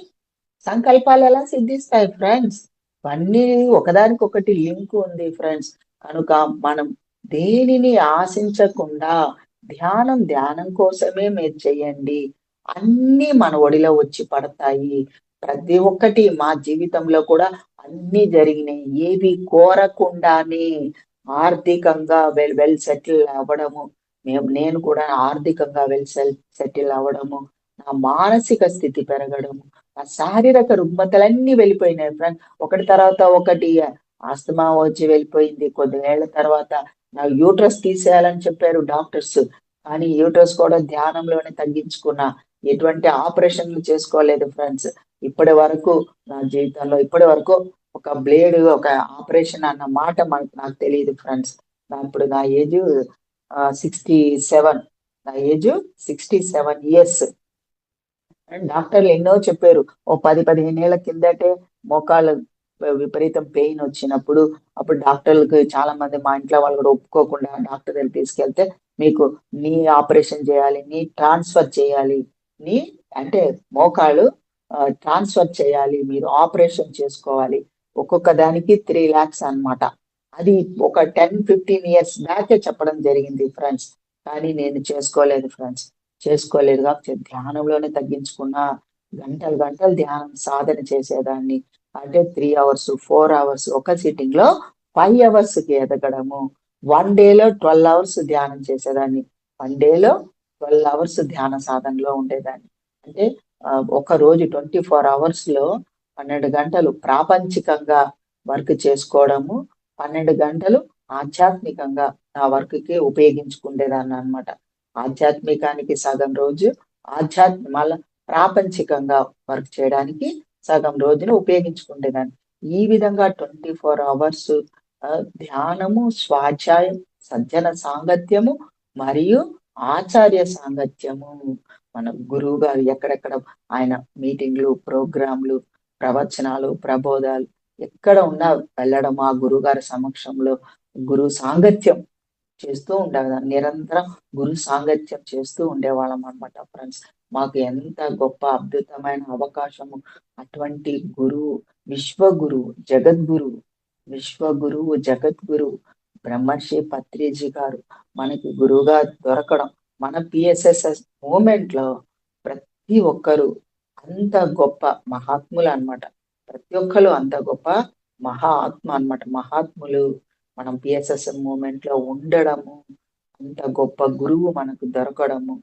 సంకల్పాలు ఎలా సిద్ధిస్తాయి ఫ్రెండ్స్? ఇవన్నీ ఒకదానికొకటి లింక్ ఉంది ఫ్రెండ్స్. కనుక మనం దేనిని ఆశించకుండా ధ్యానం కోసమే మీరు చెయ్యండి. అన్ని మన ఒడిలో వచ్చి పడతాయి. ప్రతి ఒక్కటి మా జీవితంలో కూడా అన్ని జరిగినాయి. ఏవి కోరకుండానే ఆర్థికంగా వెల్ సెటిల్ అవ్వడము, నేను కూడా ఆర్థికంగా వెల్ సెటిల్ అవ్వడము, నా మానసిక స్థితి పెరగడము, ఆ శారీరక రుగ్మతలన్నీ వెళ్ళిపోయినాయి ఫ్రెండ్స్. ఒకటి తర్వాత ఒకటి ఆస్తమా వచ్చి వెళ్ళిపోయింది. కొద్దివేళ్ల తర్వాత నా యూట్రస్ తీసేయాలని చెప్పారు డాక్టర్స్. కానీ యూట్రస్ కూడా ధ్యానంలోనే తగ్గించుకున్నా. ఎటువంటి ఆపరేషన్లు చేసుకోలేదు ఫ్రెండ్స్. ఇప్పటి వరకు నా జీవితంలో ఇప్పటి వరకు ఒక బ్లేడ్, ఒక ఆపరేషన్ అన్న మాట నాకు తెలియదు ఫ్రెండ్స్. ఇప్పుడు నా ఏజ్ 67. నా ఏజ్ 67 ఇయర్స్. డాక్టర్లు ఎన్నో చెప్పారు. ఓ 10-15 ఏళ్ల కిందటే మోకాళ్ళ విపరీతం పెయిన్ వచ్చినప్పుడు అప్పుడు డాక్టర్లకు చాలా మంది మా ఇంట్లో వాళ్ళు కూడా ఒప్పుకోకుండా డాక్టర్ దగ్గర తీసుకెళ్తే, మీకు నీ ఆపరేషన్ చేయాలి, నీ ట్రాన్స్ఫర్ చేయాలి, నీ అంటే మోకాళ్ళు ట్రాన్స్ఫర్ చేయాలి, మీరు ఆపరేషన్ చేసుకోవాలి. ఒక్కొక్క దానికి 3 lakhs అన్నమాట. అది ఒక 10-15 ఇయర్స్ బ్యాకే చెప్పడం జరిగింది ఫ్రెండ్స్. కానీ నేను చేసుకోలేదు ఫ్రెండ్స్. చేసుకోలేదు కాబట్టి ధ్యానంలోనే తగ్గించుకున్నా. గంటలు ధ్యానం సాధన చేసేదాన్ని. అంటే 3 hours 4 hours ఒక సిట్టింగ్ లో 5 hours కి ఎదగడము. 1 day 12 hours ధ్యానం చేసేదాన్ని. 1 day 12 hours ధ్యాన సాధనలో ఉండేదాన్ని. అంటే ఒక రోజు 24 hours లో 12 గంటలు ప్రాపంచికంగా వర్క్ చేసుకోవడము, 12 గంటలు ఆధ్యాత్మికంగా నా వర్క్ కి ఉపయోగించుకునేదాన్ని అన్నమాట. ఆధ్యాత్మికానికి సగం రోజు, మళ్ళా ప్రాపంచికంగా వర్క్ చేయడానికి సగం రోజును ఉపయోగించుకునేదాన్ని. ఈ విధంగా 24 hours ధ్యానము, స్వాధ్యాయం, సజ్జన సాంగత్యము మరియు ఆచార్య సాంగత్యము. మన గురువు గారు ఎక్కడెక్కడ ఆయన మీటింగ్లు, ప్రోగ్రాంలు, ప్రవచనాలు, ప్రబోధాలు ఎక్కడ ఉన్నా వెళ్ళడం, ఆ గురువు గారి సమక్షంలో గురు సాంగత్యం చేస్తూ ఉండేవాళ్ళం. నిరంతరం గురు సాంగత్యం చేస్తూ ఉండేవాళ్ళం అనమాట ఫ్రెండ్స్. మాకు ఎంత గొప్ప అద్భుతమైన అవకాశము. అటువంటి గురువు, విశ్వగురువు, జగద్గురువు బ్రహ్మర్షి పత్రిజీ గారు మనకి గురువుగా దొరకడం, మన పిఎస్ఎస్ఎస్ మూమెంట్ లో ప్రతి ఒక్కరు అంత గొప్ప మహాత్ములు అన్నమాట. ప్రతి ఒక్కరు అంత గొప్ప మహాత్మ అన్నమాట. మహాత్ములు మనం పిఎస్ఎస్ఎం మూమెంట్ లో ఉండడము, అంత గొప్ప గురువు మనకు దొరకడము,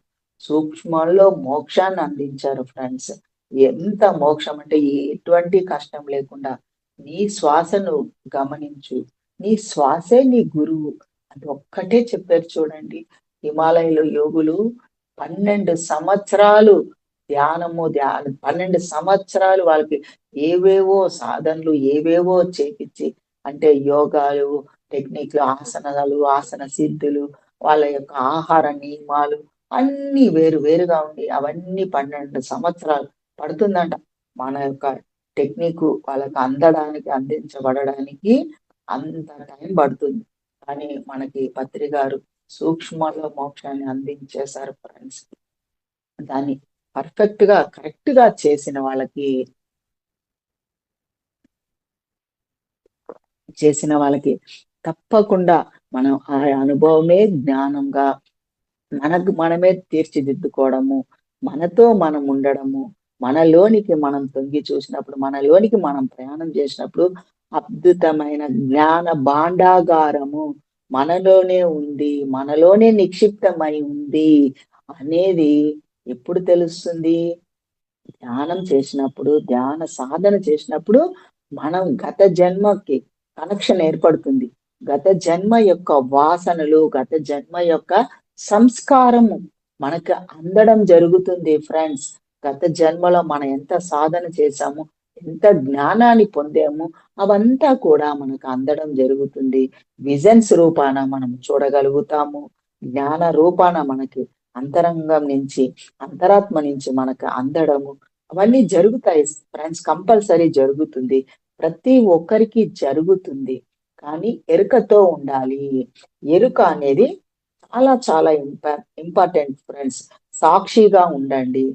సూక్ష్మంలో మోక్షాన్ని అందించారు ఫ్రెండ్స్. ఎంత మోక్షం అంటే ఎటువంటి కష్టం లేకుండా నీ శ్వాసను గమనించు, నీ శ్వాసే నీ గురువు అది ఒక్కటే చెప్పారు చూడండి. హిమాలయంలో యోగులు 12 సంవత్సరాలు ధ్యానం 12 సంవత్సరాలు వాళ్ళకి ఏవేవో సాధనలు ఏవేవో చేపించి, అంటే యోగాలు, టెక్నిక్లు, ఆసన సిద్ధులు, వాళ్ళ యొక్క ఆహార నియమాలు అన్ని వేరుగా ఉండి అవన్నీ 12 సంవత్సరాలు పడుతుందంట. మన యొక్క టెక్నిక్ వాళ్ళకి అందించబడడానికి అంత టైం పడుతుంది. కానీ మనకి పత్రి గారు సూక్ష్మలో మోక్షాన్ని అందించేశారు ఫ్రెండ్స్. దాన్ని కరెక్ట్ గా చేసిన వాళ్ళకి చేసిన వాళ్ళకి తప్పకుండా మనం ఆ అనుభవమే జ్ఞానంగా మనకు మనమే తీర్చిదిద్దుకోవడము, మనతో మనం ఉండడము, మనలోనికి మనం తొంగి చూసినప్పుడు, మనలోనికి మనం ప్రయాణం చేసినప్పుడు అద్భుతమైన జ్ఞాన భాండాగారము మనలోనే ఉంది, మనలోనే నిక్షిప్తమై ఉంది అనేది ఎప్పుడు తెలుస్తుంది? ధ్యానం చేసినప్పుడు, ధ్యాన సాధన చేసినప్పుడు మనం గత జన్మకి కనెక్షన్ ఏర్పడుతుంది. గత జన్మ యొక్క వాసనలు, గత జన్మ యొక్క సంస్కారము మనకు అందడం జరుగుతుంది ఫ్రెండ్స్. గత జన్మలో మనం ఎంత సాధన చేశాము, ఎంత జ్ఞానాన్ని పొందాము, అవంతా కూడా మనకు అందడం జరుగుతుంది. విజన్స్ రూపాన మనం చూడగలుగుతాము. జ్ఞాన రూపాన మనకి అంతరంగం నుంచి, అంతరాత్మ నుంచి మనకు అందడము అవన్నీ జరుగుతాయి ఫ్రెండ్స్. కంపల్సరీ జరుగుతుంది. ప్రతి ఒక్కరికి జరుగుతుంది. కానీ ఎరుకతో ఉండాలి. ఎరుక అనేది చాలా చాలా ఇంపార్టెంట్ ఫ్రెండ్స్. సాక్షిగా ఉండండి.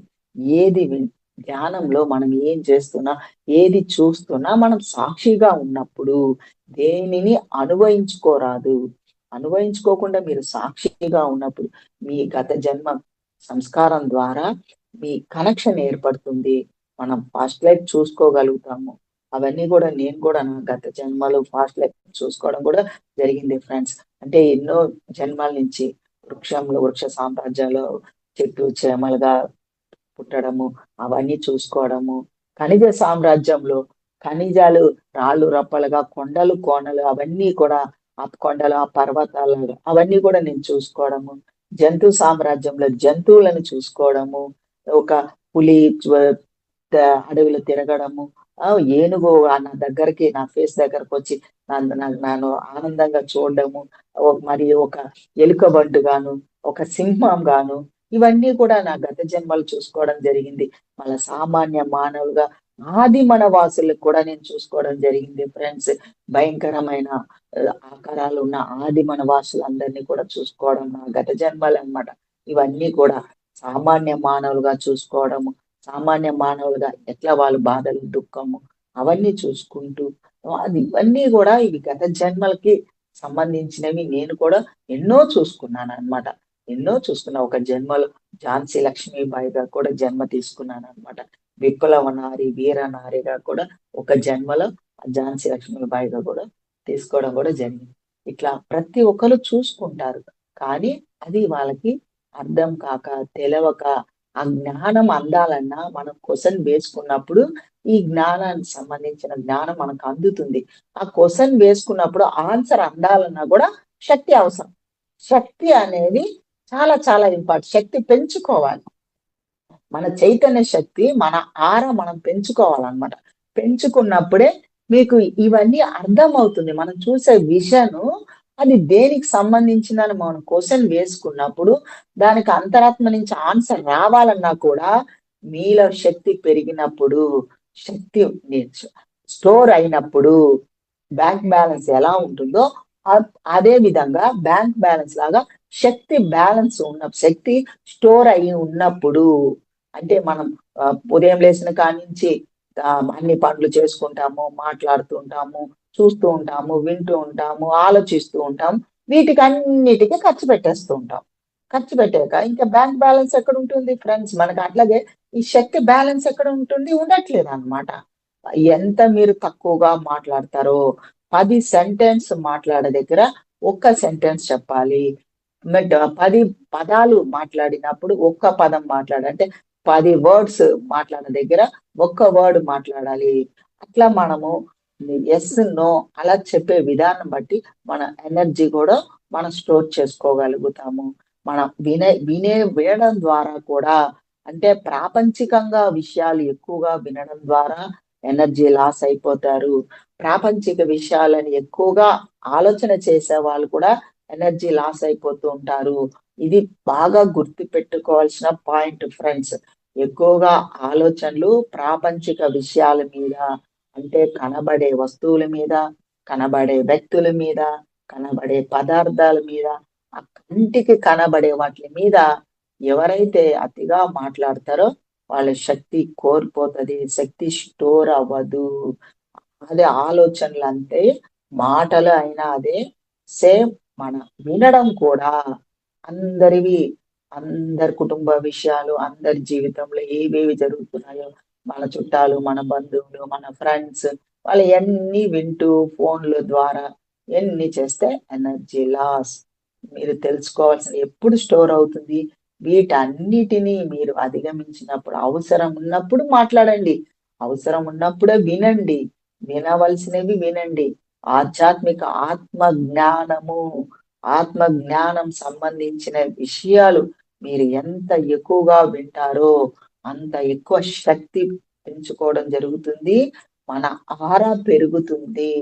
ఏది ధ్యానంలో మనం ఏం చేస్తున్నా, ఏది చూస్తున్నా మనం సాక్షిగా ఉన్నప్పుడు దేనిని అనుభవించుకోరాదు. అనుభవించుకోకుండా మీరు సాక్షిగా ఉన్నప్పుడు మీ గత జన్మ సంస్కారం ద్వారా మీ కనెక్షన్ ఏర్పడుతుంది. మనం ఫాస్ట్ లైఫ్ చూసుకోగలుగుతాము. అవన్నీ కూడా నేను కూడా నా గత జన్మలో ఫాస్ట్ లైఫ్ చూసుకోవడం కూడా జరిగింది ఫ్రెండ్స్. అంటే ఎన్నో జన్మల నుంచి వృక్ష సామ్రాజ్యాలు చెట్టు చేమలుగా పుట్టడము, అవన్నీ చూసుకోవడము. ఖనిజ సామ్రాజ్యంలో ఖనిజాలు రాళ్ళు రప్పలుగా, కొండలు కోనలు అవన్నీ కూడా ఆ కొండలు, ఆ పర్వతాలు అవన్నీ కూడా నేను చూసుకోవడము. జంతు సామ్రాజ్యంలో జంతువులను చూసుకోవడము. ఒక పులి అడవిలో తిరగడము. ఏనుగు నా దగ్గరికి నా ఫేస్ దగ్గరకు వచ్చి నన్ను ఆనందంగా చూడడము. మరి ఒక ఎలుకబంటు గాను, ఒక సింహం గాను ఇవన్నీ కూడా నా గత జన్మలు చూసుకోవడం జరిగింది. మళ్ళా సామాన్య మానవులుగా మన వాసులకు కూడా నేను చూసుకోవడం జరిగింది ఫ్రెండ్స్. భయంకరమైన ఆకారాలు ఉన్న మన వాసులందరినీ కూడా చూసుకోవడం నా గత జన్మలు అన్నమాట. ఇవన్నీ కూడా సామాన్య మానవులుగా చూసుకోవడము, సామాన్య మానవులుగా ఎట్లా వాళ్ళు బాధలు, దుఃఖము అవన్నీ చూసుకుంటూ ఇవన్నీ కూడా ఇవి గత జన్మలకి సంబంధించినవి నేను కూడా ఎన్నో చూసుకున్నాను అన్నమాట. ఎన్నో చూసుకున్నా. ఒక జన్మలో ఝాన్సీ లక్ష్మీబాయిగా కూడా జన్మ తీసుకున్నాను అనమాట. విప్లవ నారి, వీర నారిగా కూడా ఒక జన్మలో ఝాన్సీ లక్ష్మీబాయిగా కూడా తీసుకోవడం కూడా జరిగింది. ఇట్లా ప్రతి ఒక్కరు చూసుకుంటారు. కానీ అది వాళ్ళకి అర్థం కాక, తెలవక ఆ జ్ఞానం అందాలన్నా మనం క్వశ్చన్ వేసుకున్నప్పుడు ఈ జ్ఞానానికి సంబంధించిన జ్ఞానం మనకు అందుతుంది. ఆ క్వశ్చన్ వేసుకున్నప్పుడు ఆన్సర్ అందాలన్నా కూడా శక్తి అవసరం. శక్తి అనేది చాలా చాలా ఇంపార్టెంట్. శక్తి పెంచుకోవాలి. మన చైతన్య శక్తి, మన మనం పెంచుకోవాలన్నమాట. పెంచుకున్నప్పుడే మీకు ఇవన్నీ అర్థం అవుతుంది. మనం చూసే విజన్ అది దేనికి సంబంధించిందని మనం క్వశ్చన్ వేసుకున్నప్పుడు దానికి అంతరాత్మ నుంచి ఆన్సర్ రావాలన్నా కూడా మీలో శక్తి పెరిగినప్పుడు, శక్తి స్టోర్ అయినప్పుడు బ్యాంక్ బ్యాలెన్స్ ఎలా ఉంటుందో అదే విధంగా బ్యాంక్ బ్యాలెన్స్ లాగా శక్తి బ్యాలెన్స్ శక్తి స్టోర్ అయి ఉన్నప్పుడు, అంటే మనం ఉదయం లేచిన కాడి నుంచి అన్ని పనులు చేసుకుంటాము, మాట్లాడుతూ ఉంటాము, చూస్తూ ఉంటాము, వింటూ ఉంటాము, ఆలోచిస్తూ ఉంటాము. వీటికి అన్నిటికీ ఖర్చు పెట్టేస్తూ ఉంటాం. ఖర్చు పెట్టాక ఇంకా బ్యాంక్ బ్యాలెన్స్ ఎక్కడ ఉంటుంది ఫ్రెండ్స్? మనకు అట్లాగే ఈ శక్తి బ్యాలెన్స్ ఎక్కడ ఉంటుంది? ఉండట్లేదు అన్నమాట. ఎంత మీరు తక్కువగా మాట్లాడతారో 10 సెంటెన్స్ మాట్లాడే దగ్గర ఒక్క సెంటెన్స్ చెప్పాలి. 10 పదాలు మాట్లాడినప్పుడు ఒక్క పదం అంటే 10 వర్డ్స్ మాట్లాడే దగ్గర ఒక్క వర్డ్ మాట్లాడాలి. అట్లా మనము ఎస్, నో అలా చెప్పే విధానం బట్టి మన ఎనర్జీ కూడా మనం స్టోర్ చేసుకోగలుగుతాము. మనం వినడం ద్వారా కూడా, అంటే ప్రాపంచికంగా విషయాలు ఎక్కువగా వినడం ద్వారా ఎనర్జీ లాస్ అయిపోతారు. ప్రాపంచిక విషయాలని ఎక్కువగా ఆలోచన చేసే వాళ్ళు కూడా ఎనర్జీ లాస్ అయిపోతూ ఉంటారు. ఇది బాగా గుర్తు పెట్టుకోవాల్సిన పాయింట్ ఫ్రెండ్స్. ఎక్కువగా ఆలోచనలు ప్రాపంచిక విషయాల మీద, అంటే కనబడే వస్తువుల మీద, కనబడే వ్యక్తుల మీద, కనబడే పదార్థాల మీద, ఆ కంటికి కనబడే వాటి మీద ఎవరైతే అతిగా మాట్లాడతారో వాళ్ళ శక్తి కోల్పోతుంది, శక్తి స్టోర్ అవ్వదు. అదే ఆలోచనలు అంటే మాటలు అయినా అదే, సేమ్ మన వినడం కూడా అందరివి, అందరి కుటుంబ విషయాలు, అందరి జీవితంలో ఏవేవి జరుగుతున్నాయో, మన చుట్టాలు, మన బంధువులు, మన ఫ్రెండ్స్ వాళ్ళు ఎన్ని వింటూ ఫోన్ల ద్వారా ఎన్ని చేస్తే ఎనర్జీ లాస్. మీరు తెలుసుకోవాల్సిన ఎప్పుడు స్టోర్ అవుతుంది? వీటన్నిటిని మీరు అధిగమించినప్పుడు, అవసరం ఉన్నప్పుడు మాట్లాడండి. అవసరం ఉన్నప్పుడే వినండి. వినవలసినవి వినండి. ఆధ్యాత్మిక ఆత్మ జ్ఞానము, ఆత్మ జ్ఞానం సంబంధించిన విషయాలు మీరు ఎంత ఎక్కువగా వింటారో అంత ఎక్కువ శక్తి పెంచుకోవడం జరుగుతుంది. మన ఆరా పెరుగుతుంది.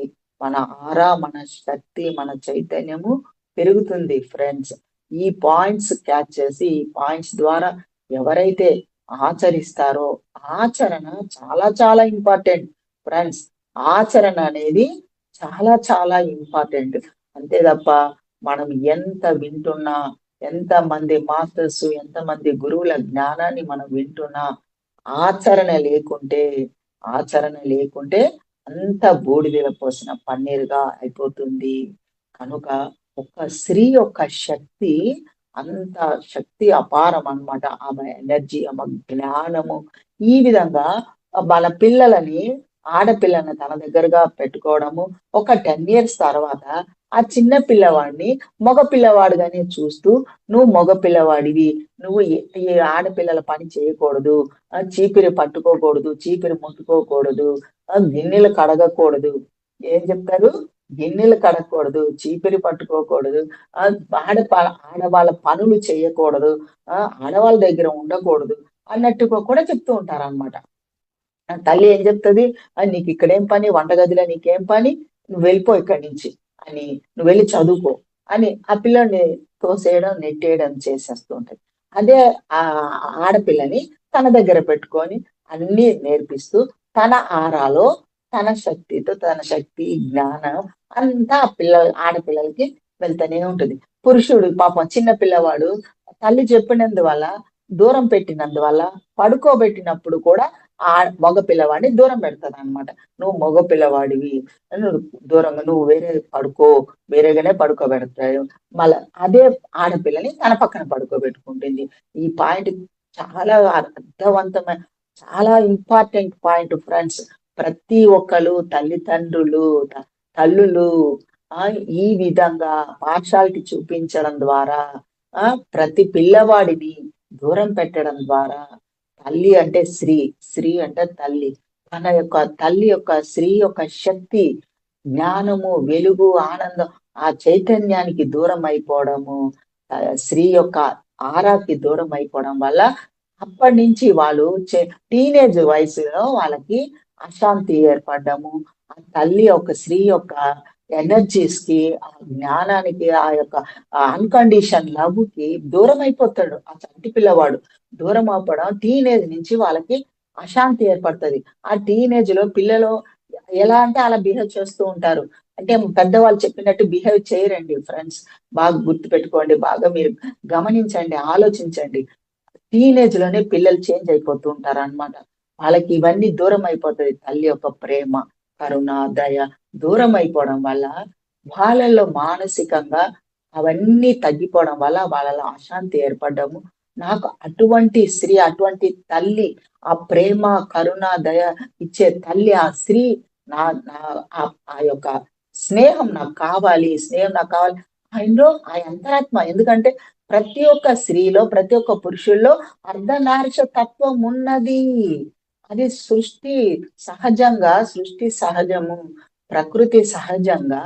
మన ఆరా, మన శక్తి, మన చైతన్యము పెరుగుతుంది ఫ్రెండ్స్. ఈ పాయింట్స్ క్యాచ్ చేసి, ఈ పాయింట్స్ ద్వారా ఎవరైతే ఆచరిస్తారో, ఆచరణ చాలా చాలా ఇంపార్టెంట్ ఫ్రెండ్స్. ఆచరణ అనేది చాలా చాలా ఇంపార్టెంట్. అంతే తప్ప మనం ఎంత వింటున్నా, ఎంత మంది మాస్టర్స్, ఎంత మంది గురువుల జ్ఞానాన్ని మనం వింటున్నా, ఆచరణ లేకుంటే, ఆచరణ లేకుంటే అంత బూడిదల పోసిన పన్నీరుగా అయిపోతుంది. కనుక ఒక స్త్రీ యొక్క శక్తి అంత శక్తి అపారం అన్నమాట. ఆమె ఎనర్జీ, ఆమె జ్ఞానము. ఈ విధంగా వాళ్ళ పిల్లలని, ఆడపిల్లని తన దగ్గరగా పెట్టుకోవడము. ఒక 10 ఇయర్స్ తర్వాత ఆ చిన్న పిల్లవాడిని మగ పిల్లవాడుగానే చూస్తూ, నువ్వు మగ పిల్లవాడివి, నువ్వు ఈ ఆడపిల్లల పని చేయకూడదు, చీపిరి పట్టుకోకూడదు, చీపిరి ముట్టుకోకూడదు, గిన్నెలు కడగకూడదు. ఏం చెప్తారు? గిన్నెలు కడగకూడదు, చీపిరి పట్టుకోకూడదు, ఆడవాళ్ళ పనులు చేయకూడదు, ఆడవాళ్ళ దగ్గర ఉండకూడదు అన్నట్టుగా కూడా చెప్తూ ఉంటారన్నమాట. తల్లి ఏం చెప్తుంది? నీకు ఇక్కడేం పని, వంటగదిలో నీకేం పని, నువ్వు వెళ్ళిపో ఇక్కడి నుంచి అని, నువ్వు వెళ్ళి చదువుకో అని ఆ పిల్లని తోసేయడం, నెట్టేయడం చేసేస్తూ ఉంటది. అదే ఆ ఆడపిల్లని తన దగ్గర పెట్టుకొని అన్ని నేర్పిస్తూ, తన ఆరాలో, తన శక్తితో, తన శక్తి జ్ఞానం అంతా ఆడపిల్లలకి వెళ్తూనే ఉంటుంది. పురుషుడు పాపం చిన్న పిల్లవాడు తల్లి చెప్పినందువల్ల, దూరం పెట్టినందువల్ల, పడుకోబెట్టినప్పుడు కూడా ఆ మగ పిల్లవాడిని దూరం పెడతాను అనమాట. నువ్వు మగ పిల్లవాడివి, నువ్వు దూరంగా, నువ్వు వేరే పడుకో, వేరేగానే పడుకోబెడతాడు. మళ్ళా అదే ఆడపిల్లని తన పక్కన పడుకోబెట్టుకుంటుంది. ఈ పాయింట్ చాలా అర్థవంతమైన, చాలా ఇంపార్టెంట్ పాయింట్ ఫ్రెండ్స్. ప్రతి ఒక్కరు తల్లిదండ్రులు, తల్లులు ఈ విధంగా పార్షాలిటీ చూపించడం ద్వారా, ప్రతి పిల్లవాడిని దూరం పెట్టడం ద్వారా, తల్లి అంటే స్త్రీ, స్త్రీ అంటే తల్లి, తన యొక్క తల్లి యొక్క, స్త్రీ యొక్క శక్తి, జ్ఞానము, వెలుగు, ఆనందం, ఆ చైతన్యానికి దూరం అయిపోవడము, స్త్రీ యొక్క ఆరాకి దూరం అయిపోవడం వల్ల అప్పటి నుంచి వాళ్ళు టీనేజ్ వయసులో వాళ్ళకి అశాంతి ఏర్పడము, ఆ తల్లి యొక్క, స్త్రీ యొక్క ఎనర్జీస్ కి, ఆ జ్ఞానానికి, ఆ యొక్క అన్కండిషన్ లవ్ కి దూరం అయిపోతాడు ఆ చంటి పిల్లవాడు. దూరం అవ్వడం టీనేజ్ నుంచి వాళ్ళకి అశాంతి ఏర్పడుతుంది. ఆ టీనేజ్ లో పిల్లలు ఎలా అంటే అలా బిహేవ్ చేస్తూ ఉంటారు. అంటే పెద్దవాళ్ళు చెప్పినట్టు బిహేవ్ చేయరండి ఫ్రెండ్స్. బాగా గుర్తు పెట్టుకోండి, బాగా మీరు గమనించండి, ఆలోచించండి. టీనేజ్ లోనే పిల్లలు చేంజ్ అయిపోతూ ఉంటారు అన్నమాట. వాళ్ళకి ఇవన్నీ దూరం అయిపోతుంది. తల్లి యొక్క ప్రేమ, కరుణ, దయ దూరం అయిపోవడం వల్ల వాళ్ళలో మానసికంగా అవన్నీ తగ్గిపోవడం వల్ల వాళ్ళలో అశాంతి ఏర్పడము. నాకు అటువంటి స్త్రీ, అటువంటి తల్లి, ఆ ప్రేమ, కరుణ, దయ ఇచ్చే తల్లి, ఆ స్త్రీ, నా నా ఆ యొక్క స్నేహం నాకు కావాలి, స్నేహం నాకు కావాలి. ఆయనలో ఆ అంతరాత్మ, ఎందుకంటే ప్రతి ఒక్క స్త్రీలో, ప్రతి ఒక్క పురుషుల్లో అర్ధనారీష తత్వం ఉన్నది. అది సృష్టి సహజంగా, సృష్టి సహజము, ప్రకృతి సహజంగా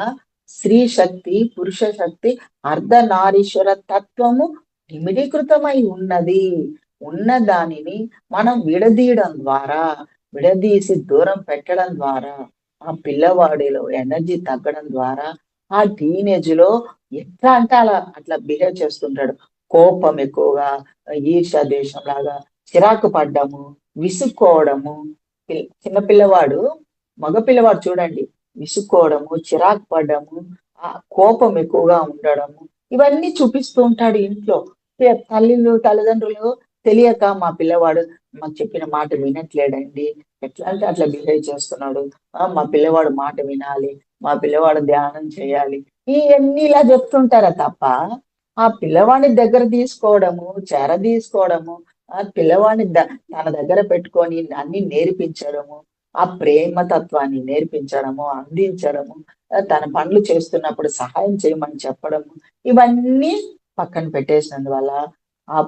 స్త్రీ శక్తి, పురుష శక్తి, అర్ధనారీశ్వర తత్వము నిమిడీకృతమై ఉన్నది. ఉన్న దానిని మనం విడదీయడం ద్వారా, విడదీసి దూరం పెట్టడం ద్వారా, ఆ పిల్లవాడిలో ఎనర్జీ తగ్గడం ద్వారా, ఆ టీనేజ్ లో ఎట్లా అంటే అట్లా బిహేవ్ చేస్తుంటాడు. కోపం ఎక్కువగా, ఈర్ష దేశం లాగా, చిరాకు పడ్డము, విసుక్కోవడము. చిన్న పిల్లవాడు, మగ పిల్లవాడు చూడండి, విసుక్కోవడము, చిరాకు పడ్డము, ఆ కోపం ఎక్కువగా ఉండడము, ఇవన్నీ చూపిస్తూ ఉంటాడు ఇంట్లో. తల్లిదండ్రులు తెలియక, మా పిల్లవాడు మాకు చెప్పిన మాట వినట్లేడండి, ఎట్లా అంటే అట్లా బిహేవ్ చేస్తున్నాడు, మా పిల్లవాడు మాట వినాలి, మా పిల్లవాడు ధ్యానం చేయాలి, ఇవన్నీ ఇలా చెప్తుంటారా తప్ప ఆ పిల్లవాడిని దగ్గర తీసుకోవడము, చెర తీసుకోవడము, ఆ పిల్లవాడిని తన దగ్గర పెట్టుకొని అన్ని నేర్పించడము, ఆ ప్రేమ తత్వాన్ని నేర్పించడము, అందించడము, తన పనులు చేస్తున్నప్పుడు సహాయం చేయమని చెప్పడము, ఇవన్నీ పక్కన పెట్టేసినందువల్ల ఆ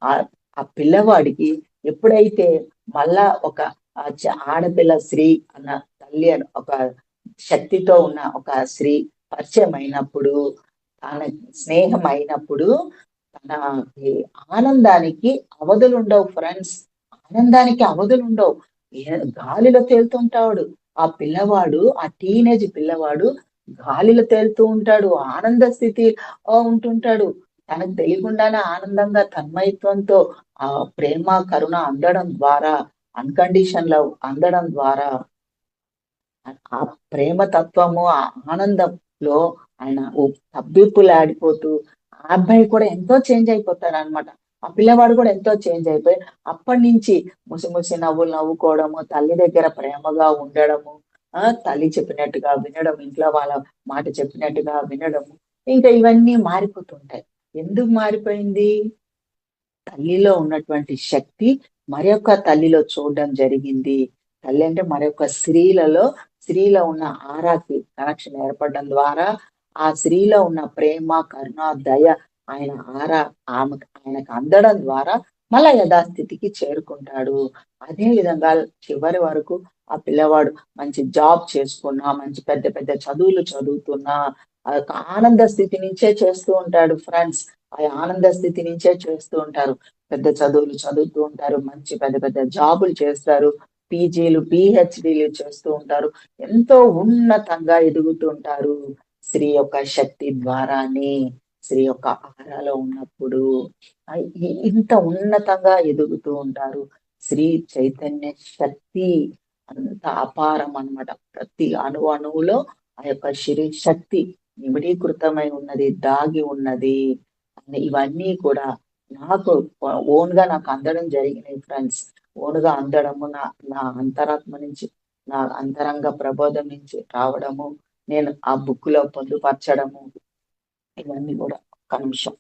ఆ ఆ పిల్లవాడికి ఎప్పుడైతే మళ్ళా ఒక ఆడపిల్ల స్త్రీ అన్న తల్లి అని ఒక శక్తితో ఉన్న ఒక స్త్రీ పరిచయం అయినప్పుడు, తన స్నేహం అయినప్పుడు, తన ఈ ఆనందానికి అవధులు ఉండవు ఫ్రెండ్స్. ఆనందానికి అవధులు ఉండవు. గాలిలో తేలుతుంటాడు ఆ పిల్లవాడు, ఆ టీనేజ్ పిల్లవాడు గాలిలో తేలుతూ ఉంటాడు, ఆనంద స్థితి ఉంటుంటాడు. తనకు తెలియకుండానే ఆనందంగా తన్మయత్వంతో ఆ ప్రేమ కరుణ అందడం ద్వారా, అన్కండిషన్ లవ్ అందడం ద్వారా, ఆ ప్రేమ తత్వము, ఆ ఆనందంలో ఆయన తబ్బిప్పులాడిపోతూ, ఆ అబ్బాయి కూడా ఎంతో చేంజ్ అయిపోతాడు అనమాట. ఆ పిల్లవాడు కూడా ఎంతో చేంజ్ అయిపోయి అప్పటి నుంచి ముసి నవ్వులు నవ్వుకోవడము, తల్లి దగ్గర ప్రేమగా ఉండడము, తల్లి చెప్పినట్టుగా వినడం, ఇంట్లో వాళ్ళ మాట చెప్పినట్టుగా వినడము, ఇంకా ఇవన్నీ మారిపోతుంటాయి. ఎందుకు మారిపోయింది? తల్లిలో ఉన్నటువంటి శక్తి మరొక తల్లిలో చూడడం జరిగింది. తల్లి అంటే మరొక స్త్రీలో ఉన్న ఆరాకి కనెక్షన్ ఏర్పడడం ద్వారా, ఆ స్త్రీలో ఉన్న ప్రేమ, కరుణ, దయ ఆయన ఆయనకు అందడం ద్వారా మళ్ళా యథాస్థితికి చేరుకుంటాడు. అదే విధంగా చివరి వరకు ఆ పిల్లవాడు మంచి జాబ్ చేసుకున్నా, మంచి పెద్ద పెద్ద చదువులు చదువుతున్నా, ఆ యొక్క ఆనంద స్థితి నుంచే చేస్తూ ఉంటాడు ఫ్రెండ్స్. ఆ ఆనంద స్థితి నుంచే చేస్తూ ఉంటారు. పెద్ద చదువులు చదువుతూ ఉంటారు, మంచి పెద్ద పెద్ద జాబులు చేస్తారు, పీజీలు, పిహెచ్డీలు చేస్తూ ఉంటారు, ఎంతో ఉన్నతంగా ఎదుగుతూ ఉంటారు. స్త్రీ యొక్క శక్తి ద్వారానే, స్త్రీ యొక్క ఆహారాలో ఉన్నప్పుడు ఇంత ఉన్నతంగా ఎదుగుతూ ఉంటారు. స్త్రీ చైతన్య శక్తి అంత అపారం అన్నమాట. ప్రతి అణువులో ఆ యొక్క శక్తి నిబిడీకృతమై ఉన్నది, దాగి ఉన్నది. ఇవన్నీ కూడా నాకు ఓన్ గా నాకు అందడం జరిగినాయి ఫ్రెండ్స్. ఓన్ గా అందడము, నా నా అంతరాత్మ నుంచి, నా అంతరంగ ప్రబోధం నుంచి రావడము, నేను ఆ బుక్ లో పొందుపరచడము, ఇవన్నీ కూడా ఒక నిమిషం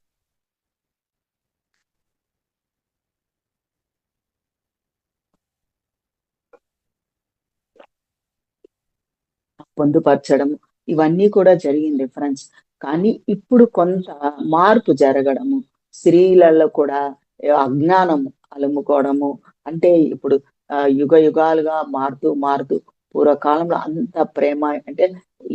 పొందుపరచడం, ఇవన్నీ కూడా జరిగింది ఫ్రెండ్స్. కానీ ఇప్పుడు కొంత మార్పు జరగడము, స్త్రీలలో కూడా అజ్ఞానం అలుముకోవడము, అంటే ఇప్పుడు యుగ యుగాలుగా మారుతూ మారుతూ, పూర్వకాలంలో అంత ప్రేమ అంటే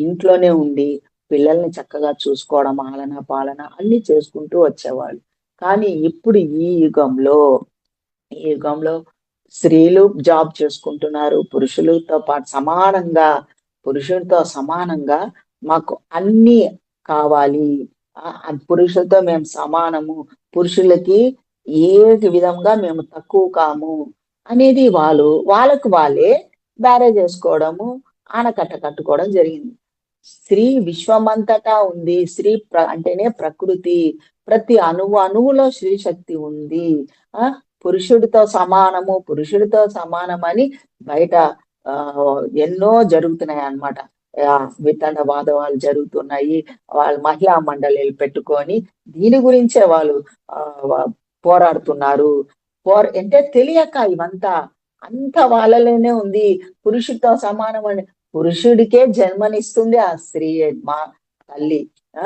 ఇంట్లోనే ఉండి పిల్లల్ని చక్కగా చూసుకోవడం, ఆలన పాలన అన్ని చేసుకుంటూ వచ్చేవాళ్ళు. కానీ ఇప్పుడు ఈ యుగంలో స్త్రీలు జాబ్ చేసుకుంటున్నారు, పురుషులతో సమానంగా మాకు అన్ని కావాలి, పురుషులతో మేము సమానము, పురుషులకి ఏ విధంగా మేము తక్కువ కాము అనేది వాళ్ళకు వాళ్ళే బ్యారేజ్ చేసుకోవడము, ఆనకట్ట కట్టుకోవడం జరిగింది. స్త్రీ విశ్వమంతటా ఉంది. స్త్రీ అంటేనే ప్రకృతి. ప్రతి అణువులో స్త్రీ శక్తి ఉంది. ఆ పురుషుడితో సమానమని బయట ఆ ఎన్నో జరుగుతున్నాయి అన్నమాట. వితండవాదాలు జరుగుతున్నాయి. వాళ్ళు మహిళా మండలిలు పెట్టుకొని దీని గురించే వాళ్ళు పోరాడుతున్నారు. అంటే తెలియక ఇవంతా అంత వాళ్ళలోనే ఉంది. పురుషుడితో సమానం అని, పురుషుడికే జన్మనిస్తుంది ఆ స్త్రీ, మా తల్లి. ఆ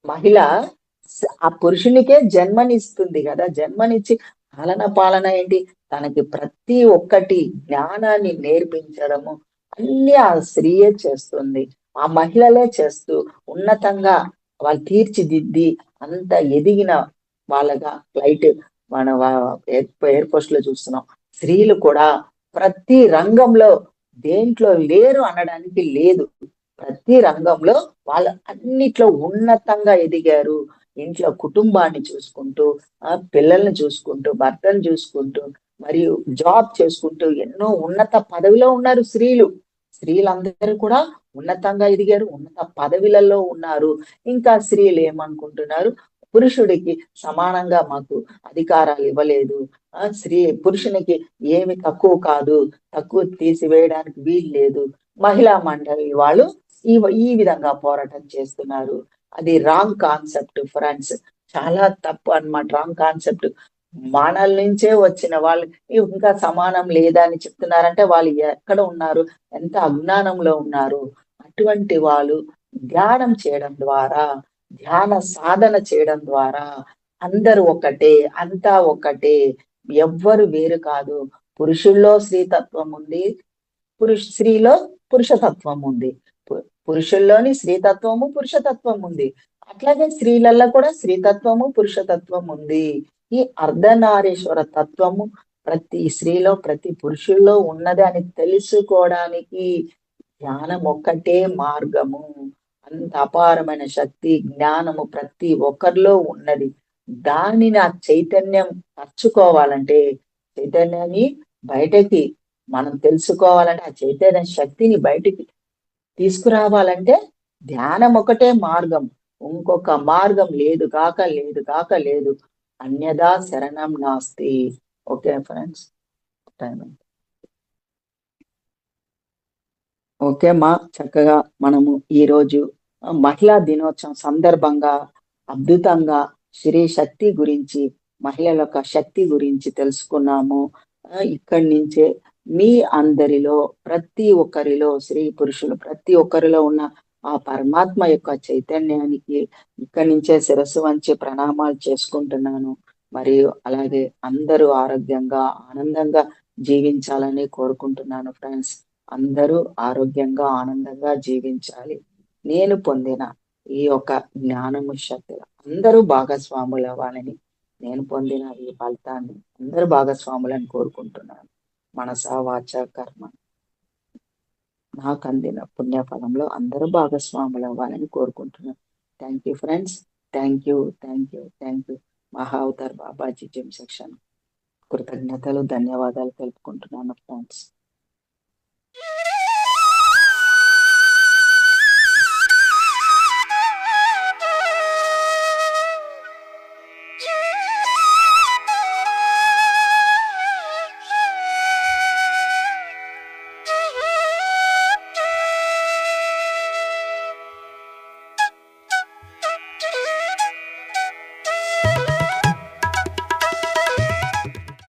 మహిళ ఆ పురుషునికే జన్మనిస్తుంది కదా. జన్మనిచ్చి పాలన ఏంటి, తనకి ప్రతి ఒక్కటి జ్ఞానాన్ని నేర్పించడము అన్ని ఆ స్త్రీయే చేస్తుంది. ఆ మహిళలే చేస్తూ ఉన్నతంగా వాళ్ళు తీర్చిదిద్ది అంత ఎదిగిన వాళ్ళగా ఫ్లైట్ మన ఎయిర్పోర్ట్స్ లో చూస్తున్నాం. స్త్రీలు కూడా ప్రతి రంగంలో దేంట్లో లేరు అనడానికి లేదు. ప్రతి రంగంలో వాళ్ళు అన్నిట్లో ఉన్నతంగా ఎదిగారు. ఇంట్లో కుటుంబాన్ని చూసుకుంటూ, పిల్లల్ని చూసుకుంటూ, భర్తను చూసుకుంటూ, మరియు జాబ్ చేసుకుంటూ ఎన్నో ఉన్నత పదవిలో ఉన్నారు స్త్రీలు. స్త్రీలందరూ కూడా ఉన్నతంగా ఎదిగారు, ఉన్నత పదవిలలో ఉన్నారు. ఇంకా స్త్రీలు ఏమనుకుంటున్నారు, పురుషుడికి సమానంగా మాకు అధికారాలు ఇవ్వలేదు, పురుషునికి ఏమి తక్కువ కాదు, తక్కువ తీసివేయడానికి వీలు లేదు, మహిళా మండలి వాళ్ళు ఈ ఈ విధంగా పోరాటం చేస్తున్నారు. అది రాంగ్ కాన్సెప్ట్ ఫ్రెండ్స్. చాలా తప్పు అన్నమాట. Wrong concept. మనల నుంచే వచ్చిన వాళ్ళు ఇంకా సమానం లేదా అని చెప్తున్నారంటే వాళ్ళు ఎక్కడ ఉన్నారు? ఎంత అజ్ఞానంలో ఉన్నారు? అటువంటి వాళ్ళు ధ్యానం చేయడం ద్వారా, ధ్యాన సాధన చేయడం ద్వారా అందరూ ఒకటే, అంతా ఒకటే, ఎవ్వరు వేరు కాదు. పురుషుల్లో స్త్రీతత్వం ఉంది. స్త్రీలో పురుషతత్వం ఉంది. పురుషుల్లోని స్త్రీతత్వము, పురుషతత్వం ఉంది. అట్లాగే స్త్రీలలో కూడా స్త్రీతత్వము, పురుషతత్వం ఉంది. ఈ అర్ధనారీశ్వర తత్వము ప్రతి స్త్రీలో, ప్రతి పురుషుల్లో ఉన్నది అని తెలుసుకోవడానికి జ్ఞానం ఒక్కటే మార్గము. అంత అపారమైన శక్తి, జ్ఞానము ప్రతి ఒక్కరిలో ఉన్నది. దానిని ఆ చైతన్యం పరుచుకోవాలంటే, చైతన్యాన్ని బయటకి మనం తెలుసుకోవాలంటే, ఆ చైతన్య శక్తిని బయటికి తీసుకురావాలంటే ధ్యానం ఒకటే మార్గం. ఇంకొక మార్గం లేదు కాక లేదు కాక లేదు. అన్యదా శరణం నాస్తి. Okay friends, time. ఓకే మా, చక్కగా మనము ఈరోజు మహిళా దినోత్సవం సందర్భంగా అద్భుతంగా స్త్రీ శక్తి గురించి, మహిళల యొక్క శక్తి గురించి తెలుసుకున్నాము. ఇక్కడి నుంచే మీ అందరిలో, ప్రతి ఒక్కరిలో, స్త్రీ పురుషులు ప్రతి ఒక్కరిలో ఉన్న ఆ పరమాత్మ యొక్క చైతన్యానికి ఇక్కడి నుంచే శిరస్సు వంచి ప్రణామాలు చేసుకుంటున్నాను. మరియు అలాగే అందరూ ఆరోగ్యంగా ఆనందంగా జీవించాలని కోరుకుంటున్నాను ఫ్రెండ్స్. అందరూ ఆరోగ్యంగా ఆనందంగా జీవించాలి. నేను పొందిన ఈ యొక్క జ్ఞానము శక్తి అందరూ భాగస్వాములు అవ్వాలని, నేను పొందిన ఈ ఫలితాన్ని అందరూ భాగస్వాములని కోరుకుంటున్నాను. మనస వాచ కర్మ నాకు అందిన పుణ్యఫలంలో అందరూ భాగస్వాములు అవ్వాలని కోరుకుంటున్నాను. Thank you friends. Thank you, thank you, thank you. మహా అవతార్ బాబాజీ జిమ్ సెక్షన్ కృతజ్ఞతలు, ధన్యవాదాలు తెలుపుకుంటున్నాను ఫ్రెండ్స్.